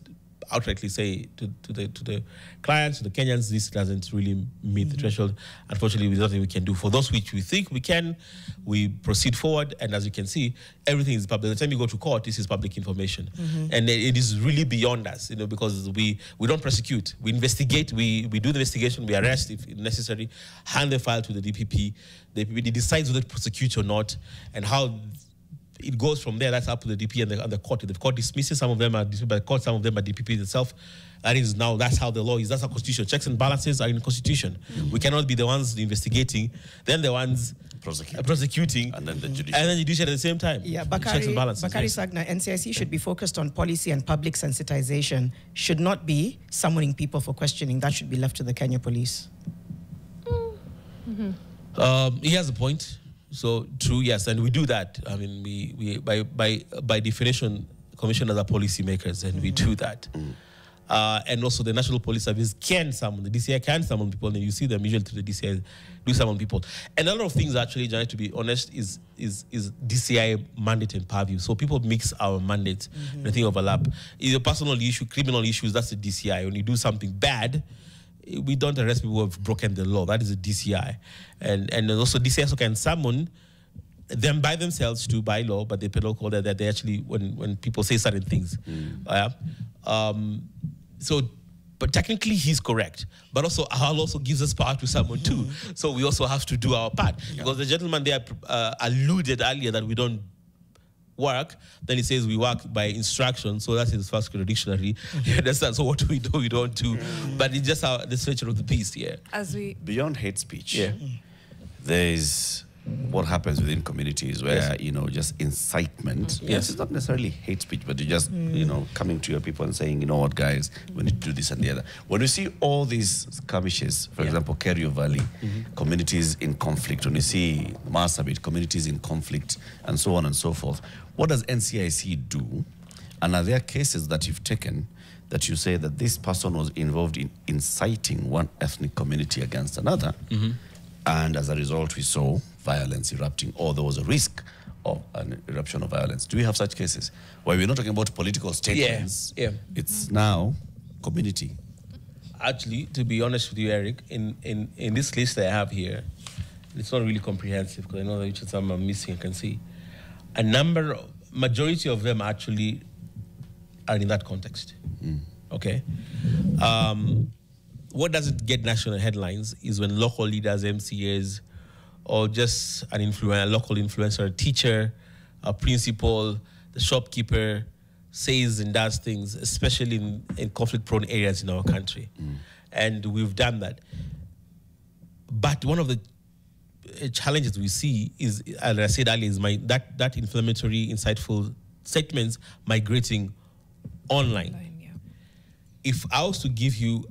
outrightly say to the clients, to the Kenyans, this doesn't really meet the threshold. Unfortunately, there's nothing we can do. For those which we think we can, we proceed forward, and as you can see, everything is public. By the time you go to court, this is public information. And it is really beyond us, because we don't prosecute. We investigate, we do the investigation, we arrest if necessary, hand the file to the DPP. The DPP decides whether to prosecute or not, and how it goes from there. That's up to the DP and the court. If the court dismisses, some of them are dismissed by the court, some of them by DPP itself. That's how the law is. That's our constitution. Checks and balances are in the constitution. We cannot be the ones investigating, then the ones prosecuting, and then the judiciary. At the same time. Yeah, checks and balances. Bakari Sagna, NCIC should be focused on policy and public sensitization. Should not be summoning people for questioning. That should be left to the Kenya police. He has a point. So true, yes, and we do that. I mean, we by definition, commissioners are policy makers, and we do that. And also, the National Police Service can summon, the DCI can summon people, and you see them usually to the DCI do summon people. And a lot of things, actually, Janet, to be honest, is DCI mandate and purview. So people mix our mandates, and I think overlap. Either personal issue, criminal issues, that's the DCI. When you do something bad, we don't arrest people who have broken the law. That is a DCI. And also DCI also can summon them by themselves to by law, but they penal code that they actually, when people say certain things. But technically he's correct. But also Ahal also gives us power to summon too. So we also have to do our part. Because the gentleman there alluded earlier that we don't work, then he says we work by instruction, so that's his first dictionary. You understand? So what do? We don't do. But it's just the nature of the beast, Beyond hate speech, there is what happens within communities where, just incitement. Yes, it's not necessarily hate speech, but you just, coming to your people and saying, you know what, guys, we need to do this and the other. When you see all these skirmishes, for example, Kerio Valley, communities in conflict, when you see Marsabit, communities in conflict, and so on and so forth, what does NCIC do? And are there cases that you've taken that you say that this person was involved in inciting one ethnic community against another, and as a result we saw violence erupting, or there was a risk of an eruption of violence? Do we have such cases? Where we're not talking about political statements. It's now community. Actually, to be honest with you, Eric, in this list I have here, it's not really comprehensive because I know that some are missing, I can see. Majority of them actually are in that context. Okay. what doesn't get national headlines is when local leaders, MCAs, or just a local influencer, a teacher, a principal, the shopkeeper says and does things, especially in conflict-prone areas in our country. And we've done that. But one of the challenges we see is, as I said earlier, is that inflammatory, insightful statements migrating online. If I was to give you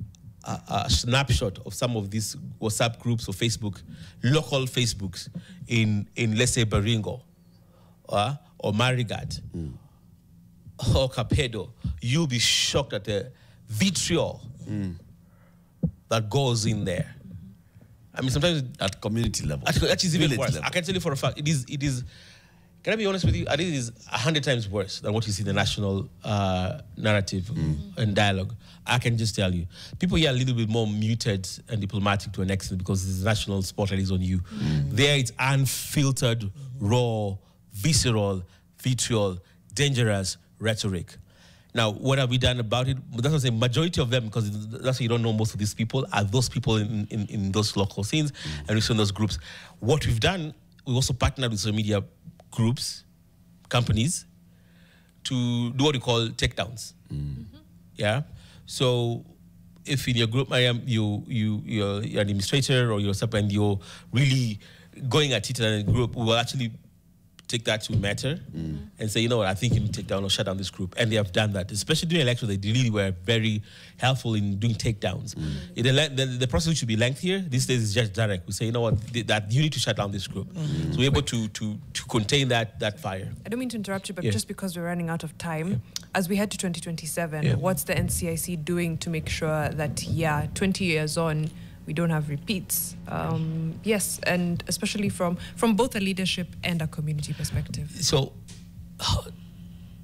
a snapshot of some of these WhatsApp groups or Facebook, local Facebooks in let's say Baringo or Marigat or Capedo, you'll be shocked at the vitriol that goes in there. I mean, sometimes at community level, that is even worse. Level. I can tell you for a fact, it is. Can I be honest with you? I think it is 100 times worse than what you see in the national narrative and dialogue. I can just tell you, people here are a little bit more muted and diplomatic to an extent because the national spotlight is on you. There, it's unfiltered, raw, visceral, vitriol, dangerous rhetoric. Now, what have we done about it? That's what I'm saying. Majority of them, because that's why you don't know most of these people, are those people in those local scenes and in those groups. What we've done, we also partnered with social media groups, companies, to do what we call takedowns. Yeah. So, if in your group, you're an administrator or you're something, and you're really going at it in a group, we will actually take that to matter and say, you know what, I think you need to take down or shut down this group. And they have done that. Especially during elections, they really were very helpful in doing takedowns. The process should be lengthier. These days it's just direct. We say, you know what, that you need to shut down this group. So we're able to contain that fire. I don't mean to interrupt you, but just because we're running out of time, as we head to 2027, what's the NCIC doing to make sure that, 20 years on, we don't have repeats? Yes, and especially from both a leadership and a community perspective. So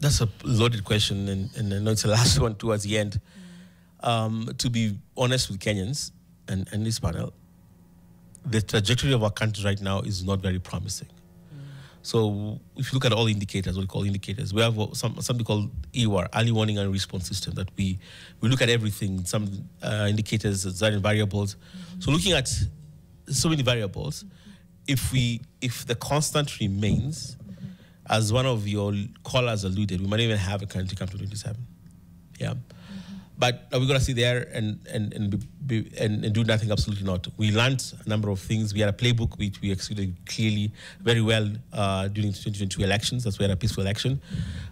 that's a loaded question, and I know it's the last one towards the end. To be honest with Kenyans and this panel, the trajectory of our country right now is not very promising. So if you look at all indicators, what we call indicators, we have something called EWAR, early warning and response system, that we look at everything, some indicators, certain variables. So looking at so many variables, if the constant remains, as one of your callers alluded, we might even have a country come to 27. Yeah. But are we going to sit there and do nothing? Absolutely not. We learned a number of things. We had a playbook which we executed clearly, very well during the 2022 elections. That's why we had a peaceful election.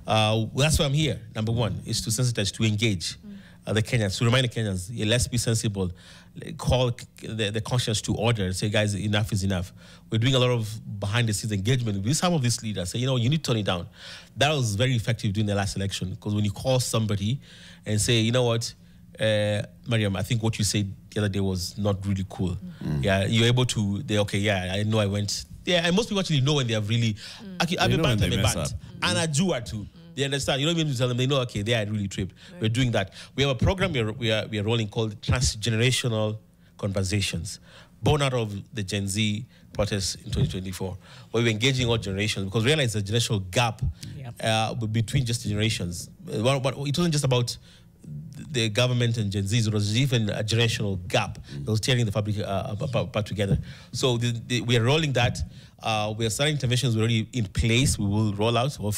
That's why I'm here. Number one is to sensitize, to engage the Kenyans, to remind the Kenyans, let's be sensible, call the conscience to order, say, guys, enough is enough. We're doing a lot of behind-the-scenes engagement with some of these leaders. Say, you know, you need to turn it down. That was very effective during the last election, because when you call somebody and say, you know what, Mariam, I think what you said the other day was not really cool. Yeah, you're able to, I know I went. Yeah, and most people actually know when they have really, I've been banned, and I do it too. They understand. You don't even need to tell them. They know, okay, they had really tripped. We're doing that. We have a program we are rolling called Transgenerational Conversations, born out of the Gen Z protests in 2024, where we're engaging all generations, because we realize there's a generational gap between just generations. But it wasn't just about the government and Gen Zs, it was even a generational gap that was tearing the fabric apart together. So we are rolling that. We are starting interventions already in place. We will roll out, we'll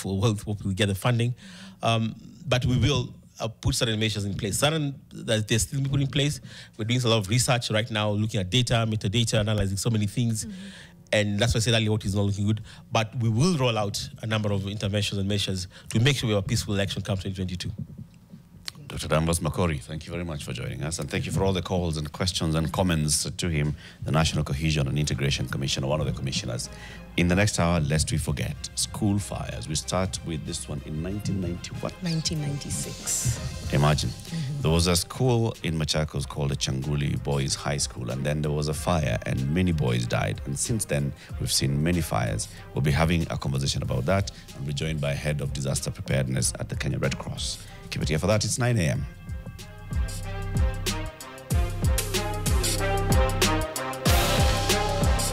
get the funding. But we will put certain measures in place. Certain that they're still put in place. We're doing a lot of research right now, looking at data, metadata, analyzing so many things. And that's why I said earlier what is not looking good. But we will roll out a number of interventions and measures to make sure we have a peaceful election come 2022. Dr. Danvas Makori, thank you very much for joining us, and thank you for all the calls and questions and comments to him, the National Cohesion and Integration Commissioner, one of the commissioners. In the next hour, lest we forget, school fires. We start with this one in 1996. Imagine. There was a school in Machakos called the Changuli Boys High School, and then there was a fire and many boys died. And since then, we've seen many fires. We'll be having a conversation about that, and we're joined by Head of Disaster Preparedness at the Kenya Red Cross. Keep it here for that. It's 9 a.m.